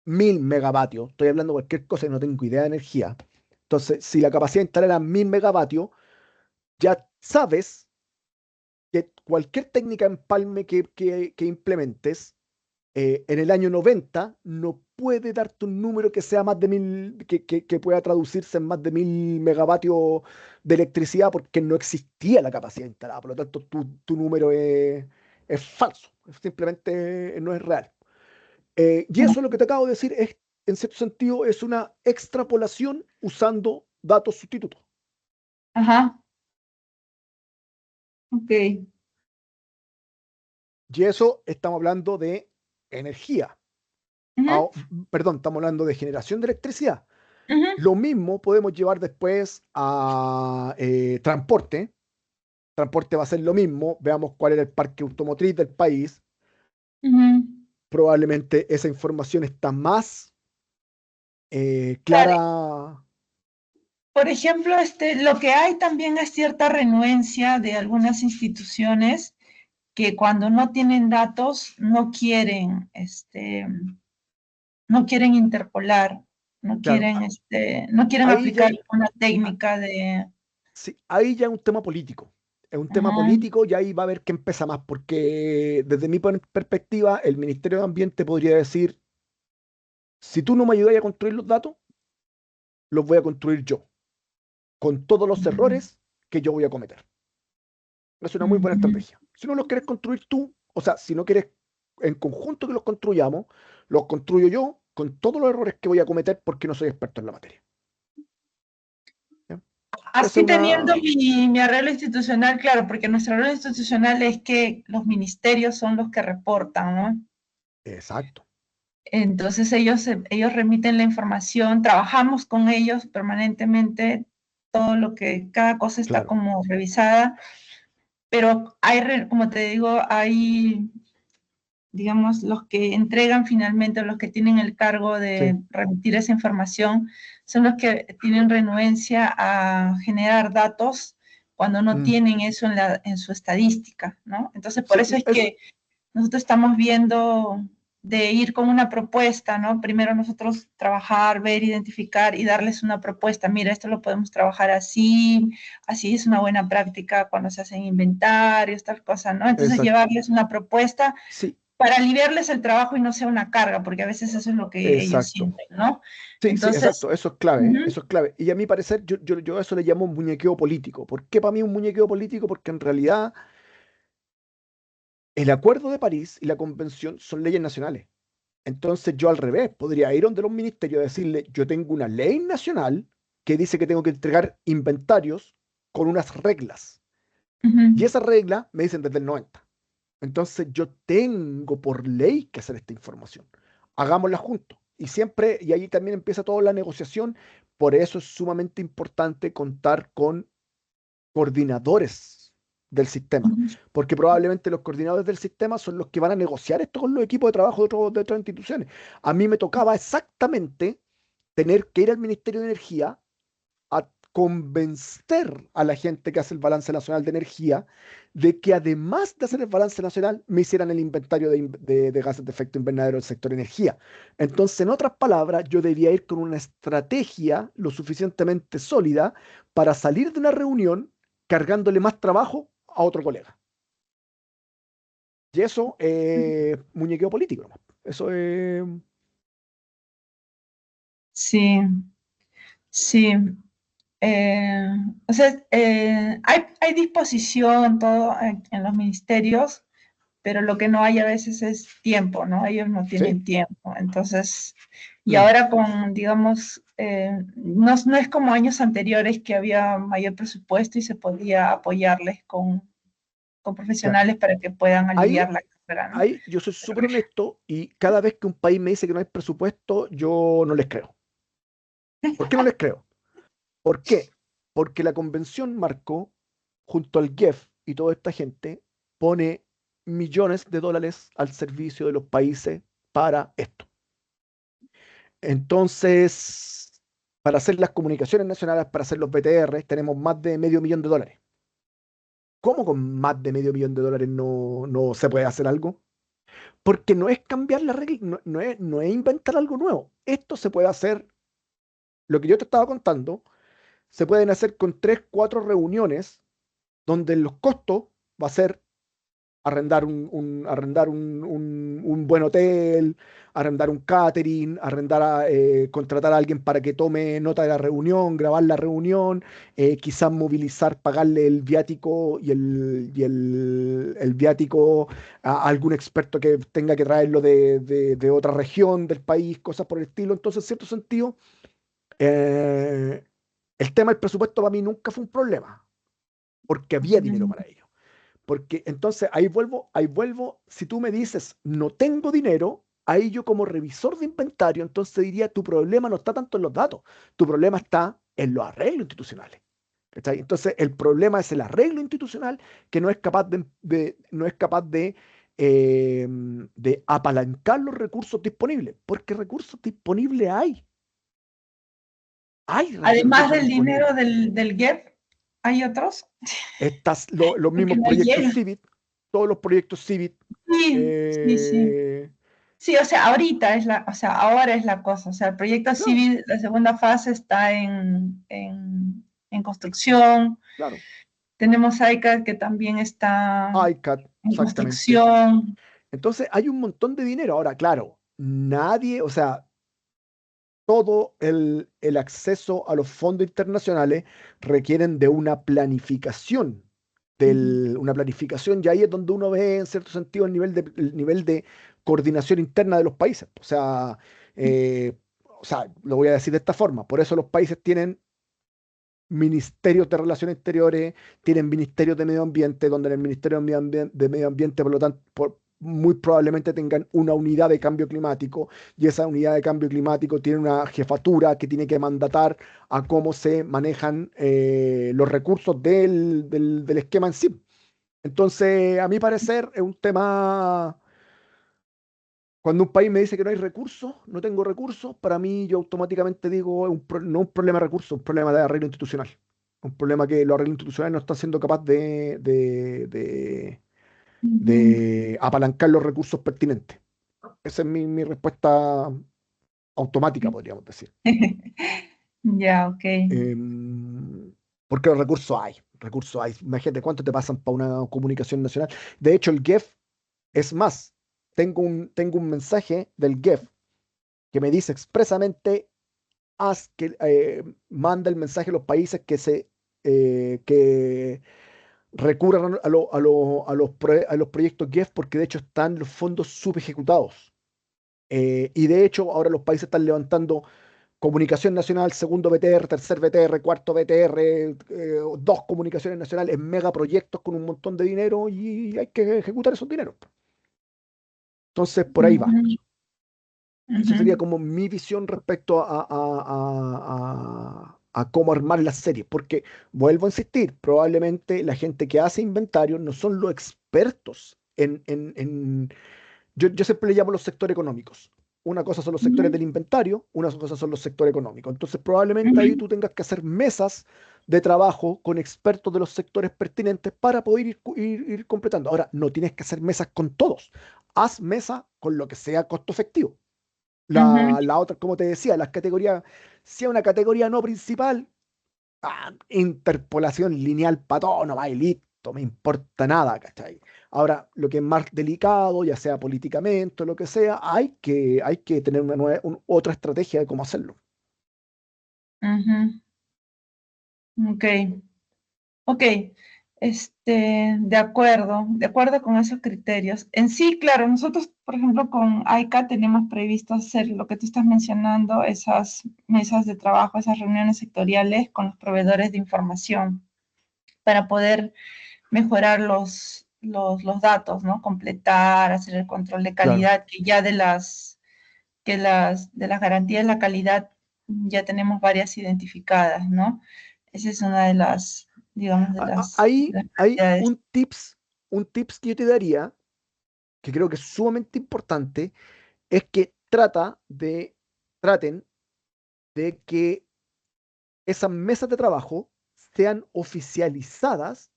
1.000 megavatios, estoy hablando de cualquier cosa y no tengo idea de energía. Entonces, si la capacidad instalada era 1.000 megavatios, ya sabes que cualquier técnica empalme que implementes en el año 90 no puede darte un número que sea más de 1.000, que pueda traducirse en más de 1.000 megavatios de electricidad porque no existía la capacidad instalada. Por lo tanto, tu número es falso, simplemente no es real. Y eso lo que te acabo de decir es, en cierto sentido, es una extrapolación usando datos sustitutos. ajá, ok. Y eso estamos hablando de energía. Ujú, Ah, perdón, estamos hablando de generación de electricidad. ujú, Lo mismo podemos llevar después a transporte. Transporte va a ser lo mismo. Veamos cuál era el parque automotriz del país. ujú. Probablemente esa información está más Claro, clara. por ejemplo, lo que hay también es cierta renuencia de algunas instituciones que cuando no tienen datos no quieren interpolar, Claro, no quieren ahí ya, aplicar una ah, técnica de... sí, ahí ya es un tema político. Es un tema Ah, político y ahí va a ver quién pesa más, porque desde mi perspectiva, el Ministerio de Ambiente podría decir, si tú no me ayudas a construir los datos, los voy a construir yo, con todos los mm, errores que yo voy a cometer. Es una muy buena mm. estrategia. Si no los quieres construir tú, o sea, si no quieres en conjunto que los construyamos, los construyo yo con todos los errores que voy a cometer porque no soy experto en la materia. ¿Ya? Esa es Así teniendo una... mi arreglo institucional, claro, porque nuestro arreglo institucional es que los ministerios son los que reportan, ¿no? Exacto. Entonces ellos remiten la información, trabajamos con ellos permanentemente, todo lo que, cada cosa está Claro. como revisada, pero como te digo, hay, digamos, los que entregan finalmente, los que tienen el cargo Sí. de remitir esa información, son los que tienen renuencia a generar datos cuando no Mm. tienen eso en su estadística, ¿no? Entonces, por Sí, eso es eso, que nosotros estamos viendo de ir con una propuesta, ¿no? Primero nosotros trabajar, ver, identificar y darles una propuesta. Mira, esto lo podemos trabajar así, así es una buena práctica cuando se hacen inventarios, estas cosas, ¿no? Entonces exacto. llevarles una propuesta Sí, para aliviarles el trabajo y no sea una carga, porque a veces eso es lo que ellos exacto. sienten, ¿no? Sí, sí, Entonces, exacto. Eso es clave, ¿eh? uh-huh, Eso es clave. Y a mi parecer, yo a eso le llamo un muñequeo político. ¿Por qué para mí un muñequeo político? Porque en realidad el Acuerdo de París y la Convención son leyes nacionales. Entonces yo al revés, podría ir donde los ministerios y decirle, yo tengo una ley nacional que dice que tengo que entregar inventarios con unas reglas. Y uh-huh, esas reglas me dicen desde el 90. Entonces yo tengo por ley que hacer esta información. Hagámosla juntos. Y siempre, y ahí también empieza toda la negociación. Por eso es sumamente importante contar con coordinadores del sistema, uh-huh. porque probablemente los coordinadores del sistema son los que van a negociar esto con los equipos de trabajo de otras instituciones. A mí me tocaba exactamente tener que ir al Ministerio de Energía a convencer a la gente que hace el balance nacional de energía de que además de hacer el balance nacional, me hicieran el inventario de gases de efecto invernadero del sector energía. Entonces, en otras palabras, yo debía ir con una estrategia lo suficientemente sólida para salir de una reunión cargándole más trabajo a otro colega. Y eso es muñequeo político, ¿no? Eso es... Sí, sí. Eh, o sea, hay disposición todo en los ministerios, pero lo que no hay a veces es tiempo, ¿no? Ellos no Sí. tienen tiempo. Entonces, y Mm, ahora con, digamos, no es como años anteriores que había mayor presupuesto y se podía apoyarles con claro. profesionales para que puedan Ahí aliviar la carga, ¿no? Ahí yo soy súper honesto y cada vez que un país me dice que no hay presupuesto, yo no les creo. ¿Por qué no les creo? ¿Por qué? Porque la convención marcó, junto al GEF y toda esta gente, pone millones de dólares al servicio de los países para esto. Entonces, para hacer las comunicaciones nacionales, para hacer los BTR, tenemos más de medio millón de dólares. ¿Cómo con más de medio millón de dólares no se puede hacer algo? Porque no es cambiar la regla, no es inventar algo nuevo. Esto se puede hacer, lo que yo te estaba contando, se pueden hacer con 3, 4 reuniones donde los costos va a ser arrendar un buen hotel, arrendar un catering, contratar a alguien para que tome nota de la reunión, grabar la reunión, quizás movilizar, pagarle el viático el viático a algún experto que tenga que traerlo de otra región del país, cosas por el estilo. Entonces, en cierto sentido, eh, el tema del presupuesto para mí nunca fue un problema, porque había dinero para ello. Porque entonces ahí vuelvo, si tú me dices, no tengo dinero, ahí yo como revisor de inventario, entonces diría, tu problema no está tanto en los datos, tu problema está en los arreglos institucionales. ¿Cachai? Entonces el problema es el arreglo institucional que no es capaz no es capaz de apalancar los recursos disponibles, porque recursos disponibles hay. Hay Además recursos del disponibles. dinero del GEF, ¿hay otros? Los Porque mismos no proyectos llega. CIVIT, todos los proyectos CIVIT, Sí, sí, sí. eh, Sí, o sea, ahorita o sea, ahora es la cosa. O sea, el proyecto claro, civil, la segunda fase está en construcción. claro. Tenemos ICAD que también está ICAT, en exactamente. construcción. Entonces hay un montón de dinero. Ahora, claro, nadie, o sea, todo el acceso a los fondos internacionales requieren de una planificación, Ujú. una planificación, y ahí es donde uno ve en cierto sentido el nivel de coordinación interna de los países. O sea, lo voy a decir de esta forma, por eso los países tienen ministerios de relaciones exteriores, tienen ministerios de medio ambiente, donde en el Ministerio de Medio Ambiente, por lo tanto, muy probablemente tengan una unidad de cambio climático y esa unidad de cambio climático tiene una jefatura que tiene que mandatar a cómo se manejan los recursos del esquema en sí. Entonces, a mi parecer, es un tema, cuando un país me dice que no hay recursos, no tengo recursos, para mí yo automáticamente digo, no es un problema de recursos, es un problema de arreglo institucional. Un problema que los arreglos institucionales no están siendo capaces Ujú. de apalancar los recursos pertinentes. Esa es mi respuesta automática, podríamos decir. Ya, ok. Porque los recursos hay, recursos hay. Imagínate cuánto te pasan para una comunicación nacional. De hecho, el GEF es más. Tengo un mensaje del GEF que me dice expresamente manda el mensaje a los países que recurran a los proyectos GEF porque de hecho están los fondos subejecutados. Y de hecho ahora los países están levantando comunicación nacional, segundo BTR, tercer BTR, cuarto BTR, dos comunicaciones nacionales, megaproyectos con un montón de dinero y hay que ejecutar esos dineros. Entonces por ahí va. Ujú, Eso sería ujú, como mi visión respecto a cómo armar las series, porque vuelvo a insistir, probablemente la gente que hace inventarios no son los expertos yo siempre le llamo los sectores económicos. Una cosa son los sectores ujú, del inventario, una cosa son los sectores económicos. Entonces probablemente ahí ujú, tú tengas que hacer mesas de trabajo con expertos de los sectores pertinentes para poder ir completando. Ahora, no tienes que hacer mesas con todos. Haz mesa con lo que sea costo efectivo. ujú. La otra, como te decía, las categorías, si es una categoría no principal, interpolación lineal para todo, no va y listo, me importa nada, ¿cachai? Ahora, lo que es más delicado, ya sea políticamente o lo que sea, hay que tener otra estrategia de cómo hacerlo. Ujú. Ok, ok. De acuerdo con esos criterios. En sí, claro, nosotros, por ejemplo, con AICA tenemos previsto hacer lo que tú estás mencionando, esas mesas de trabajo, esas reuniones sectoriales con los proveedores de información para poder mejorar los datos, ¿no? Completar, hacer el control de Claro. calidad, que ya de las garantías de la calidad ya tenemos varias identificadas, ¿no? Esa es una de las, digamos, de las Hay prioridades. un tips que yo te daría, que creo que es sumamente importante, es que traten de que esas mesas de trabajo sean oficializadas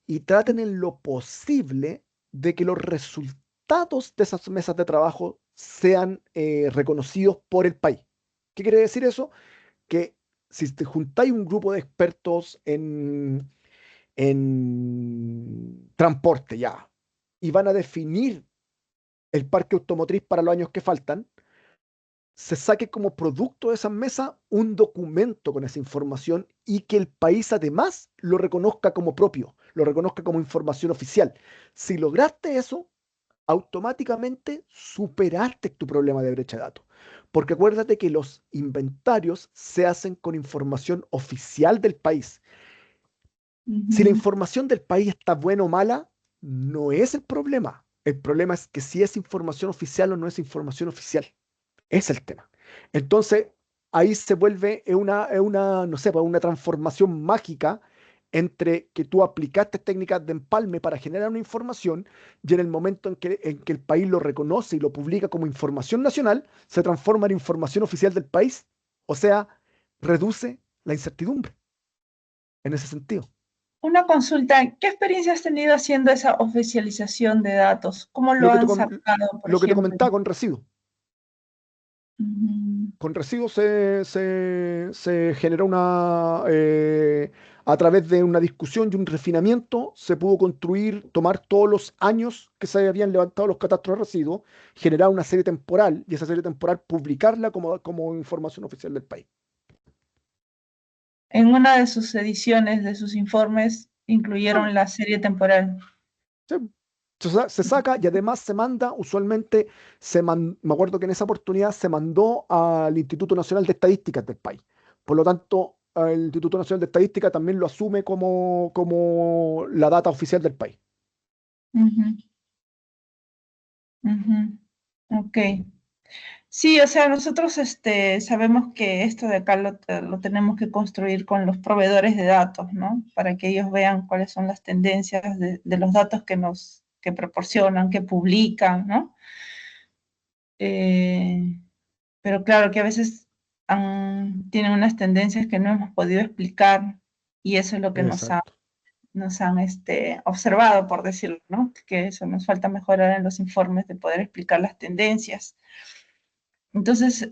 y traten en lo posible de que los resultados de esas mesas de trabajo sean reconocidos por el país. ¿Qué quiere decir eso? Que si te juntáis un grupo de expertos en transporte ya y van a definir el parque automotriz para los años que faltan, se saque como producto de esas mesas un documento con esa información y que el país además lo reconozca como propio, lo reconozca como información oficial. Si lograste eso, automáticamente superaste tu problema de brecha de datos. Porque acuérdate que los inventarios se hacen con información oficial del país. Si la Ujú, información del país está buena o mala, no es el problema. El problema es que si es información oficial o no es información oficial. Es el tema. Entonces, ahí se vuelve no sé, pues, una transformación mágica entre que tú aplicaste técnicas de empalme para generar una información y en el momento en que el país lo reconoce y lo publica como información nacional, se transforma en información oficial del país. O sea, reduce la incertidumbre en ese sentido. una consulta, ¿qué experiencia has tenido haciendo esa oficialización de datos? ¿Cómo lo Lo que te, han com- sacado, por lo que te ejemplo? comentaba con residuos. Ujú, Con residuos se generó a través de una discusión y un refinamiento, se pudo tomar todos los años que se habían levantado los catastros de residuos, generar una serie temporal y esa serie temporal publicarla como información oficial del país. en una de sus ediciones, de sus informes, Ah, incluyeron la serie temporal. sí. Se saca y además se manda, usualmente, me acuerdo que en esa oportunidad se mandó al Instituto Nacional de Estadísticas del país. Por lo tanto, el Instituto Nacional de Estadística también lo asume como la data oficial del país. Ujú. Ujú. Ok. Sí, o sea, nosotros sabemos que esto de acá lo tenemos que construir con los proveedores de datos, ¿no? Para que ellos vean cuáles son las tendencias de los datos que proporcionan, que publican, ¿no? Eh, pero claro que a veces tienen unas tendencias que no hemos podido explicar y eso es lo que Exacto. nos han observado, por decirlo, ¿no? Que eso nos falta mejorar en los informes de poder explicar las tendencias. Entonces,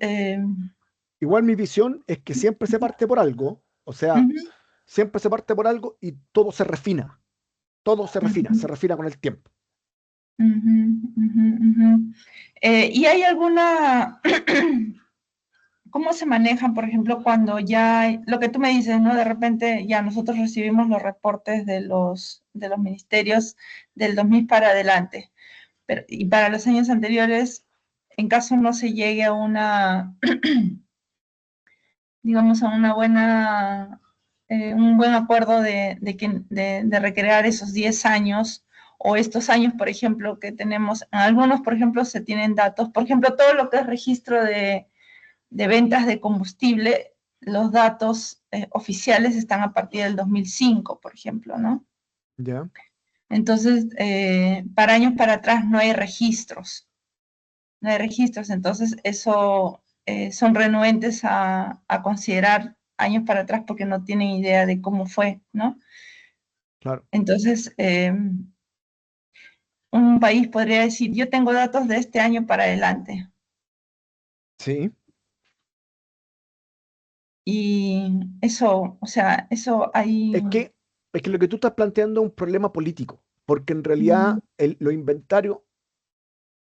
Igual mi visión es que siempre se parte por algo, o sea, ujú, siempre se parte por algo y todo se ujú, refina con el tiempo. ujú, ujú, ujú. ¿Y hay alguna, cómo se manejan, por ejemplo, cuando ya, lo que tú me dices, ¿no? De repente ya nosotros recibimos los reportes de los ministerios del 2000 para adelante, pero, y para los años anteriores, en caso no se llegue a una, digamos, a una buena, un buen acuerdo de recrear esos 10 años o estos años, por ejemplo, que tenemos, algunos, por ejemplo, se tienen datos, por ejemplo, todo lo que es registro de ventas de combustible, los datos oficiales están a partir del 2005, por ejemplo, ¿no? ¿Ya? Entonces, para años para atrás no hay registros, no hay registros, entonces eso son renuentes a considerar años para atrás porque no tienen idea de cómo fue, ¿no? Claro. Entonces, un país podría decir, yo tengo datos de este año para adelante. Sí. Y eso, o sea, eso hay... Es que, es que lo que tú estás planteando es un problema político, porque en Mm, realidad los inventarios,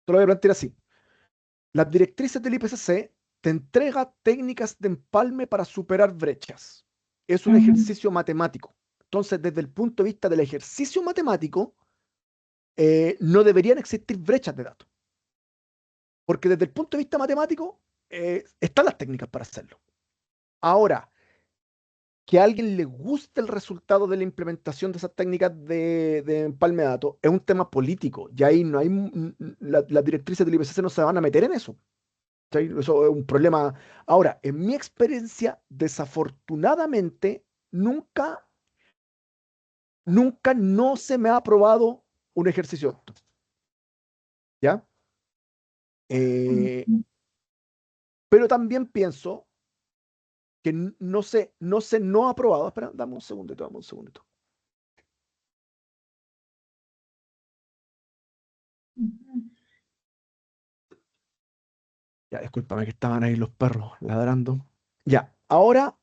te lo voy a plantear así. Las directrices del IPCC te entrega técnicas de empalme para superar brechas. Es un ujú, ejercicio matemático. Entonces, desde el punto de vista del ejercicio matemático, no deberían existir brechas de datos, porque desde el punto de vista matemático están las técnicas para hacerlo. Ahora, que a alguien le guste el resultado de la implementación de esas técnicas de empalme de datos es un tema político, y ahí no hay, las directrices del IPCC no se van a meter en eso. ¿Cachai? Eso es un problema. Ahora, en mi experiencia, desafortunadamente, nunca no se me ha aprobado un ejercicio de esto, ¿ya? Eh, ujú, pero también pienso que no ha aprobado. Espera, dame un segundito. ujú. Ya, discúlpame que estaban ahí los perros ladrando. Ya, ahora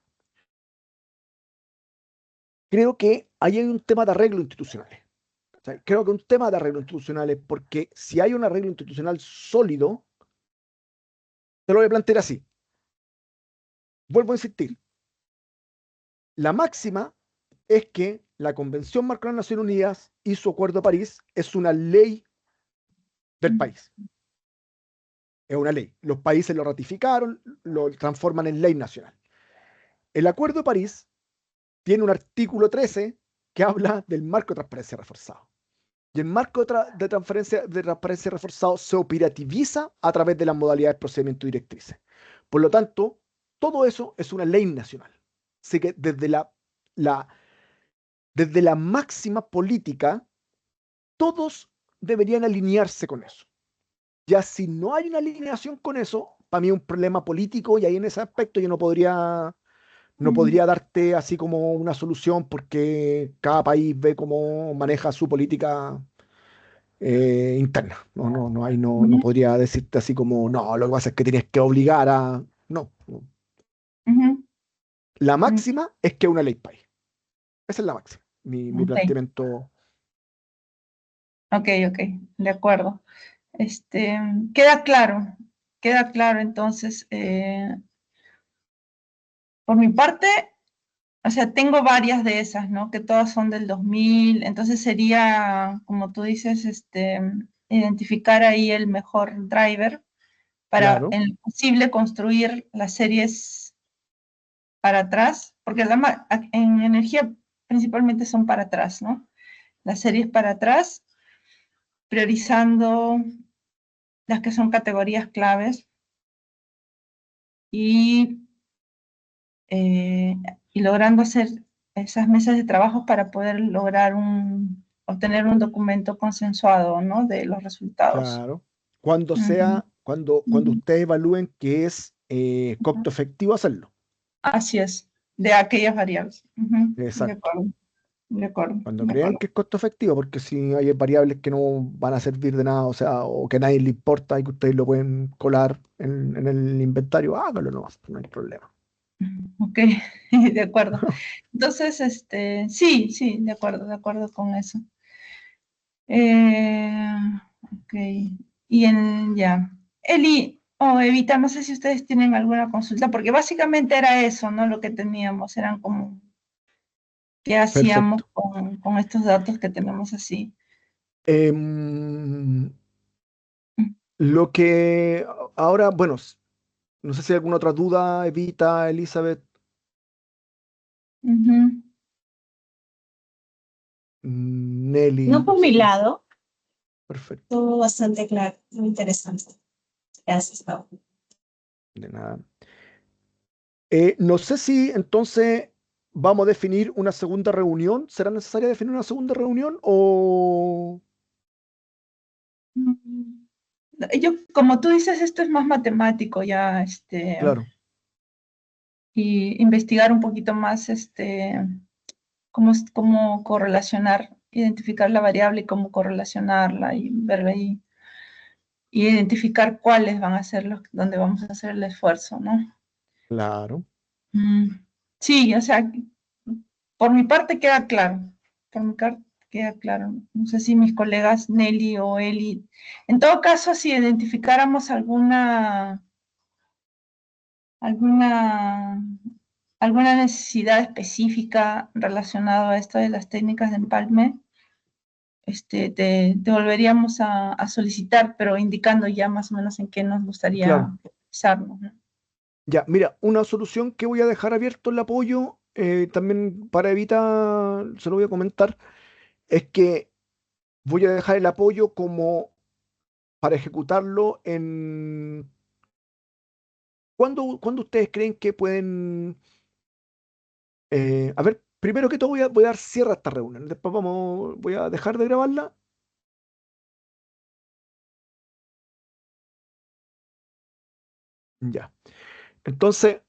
creo que ahí hay un tema de arreglo institucionales. ¿Cachai? Creo que un tema de arreglo institucionales, porque si hay un arreglo institucional sólido, te lo voy a plantear así. Vuelvo a insistir. La máxima es que la Convención Marco de las Naciones Unidas y su Acuerdo de París es una ley del país. Es una ley. Los países lo ratificaron, lo transforman en ley nacional. El Acuerdo de París tiene un artículo 13 que habla del marco de transparencia reforzado. Y el marco de transparencia reforzado se operativiza a través de las modalidades de procedimiento y directrices. Por lo tanto, todo eso es una ley nacional. Así que la, desde la máxima política, todos deberían alinearse con eso. Ya si no hay una alineación con eso, para mí es un problema político, y ahí en ese aspecto yo no Ujú, podría darte así como una solución, porque cada país ve cómo maneja su política interna. No ujú, podría decirte así como, no, lo que pasa es que tienes que obligar a... No, no. ujú, La ujú. máxima es que es una ley país. Esa es la máxima. Mi Ok, planteamiento. ok, ok, de acuerdo. Este, queda claro entonces, por mi parte, o sea, tengo varias de esas, ¿no? Que todas son del 2000, entonces sería, como tú dices, identificar ahí el mejor driver para, Claro, en lo posible, construir las series para atrás, porque en energía principalmente son para atrás, ¿no? Las series para atrás, priorizando las que son categorías claves, y logrando hacer esas mesas de trabajo para poder lograr obtener un documento consensuado, ¿no? De los resultados. Claro. Cuando Ujú, cuando ujú. ustedes evalúen que es costo efectivo hacerlo. Así es, de aquellas variables. Ujú, de Exacto. acuerdo, de acuerdo, Cuando de crean acuerdo. que es costo efectivo, porque si hay variables que no van a servir de nada, o sea, o que a nadie le importa y que ustedes lo pueden colar en el inventario, hágalo nomás, no hay problema. Ok, de acuerdo. Entonces, sí, de acuerdo con eso. Eh, ok, ya. Eli o Evita, no sé si ustedes tienen alguna consulta, porque básicamente era eso, ¿no? Lo que teníamos, eran como, ¿qué hacíamos Perfecto. con estos datos que tenemos así? Em, lo que ahora, bueno, no sé si hay alguna otra duda, Evita, Elizabeth, Ujú. No Nelly, por mi lado, perfecto, todo bastante claro, muy interesante. Gracias, Pau. de nada. No sé si entonces vamos a definir una segunda reunión. ¿Será necesaria definir una segunda reunión o...? Mm, como tú dices, esto es más matemático ya, Claro, y investigar un poquito más, cómo correlacionar, identificar la variable y cómo correlacionarla y verla ahí, y identificar cuáles van a ser los donde vamos a hacer el esfuerzo, ¿no? claro. Mm, sí, o sea, por mi parte queda claro, por mi parte queda claro. No sé si mis colegas Nelly o Eli, en todo caso, si identificáramos alguna, alguna necesidad específica relacionada a esto de las técnicas de empalme, te volveríamos a solicitar, pero indicando ya más o menos en qué nos Claro. gustaría especializarnos, ¿no? Ya, mira, una solución que voy a dejar abierto el apoyo, también para evitar, se lo voy a comentar, es que voy a dejar el apoyo como para ejecutarlo en... ¿Cuándo ustedes creen que pueden... a ver, primero que todo voy a dar cierre a esta reunión, después voy a dejar de grabarla. Ya. Entonces,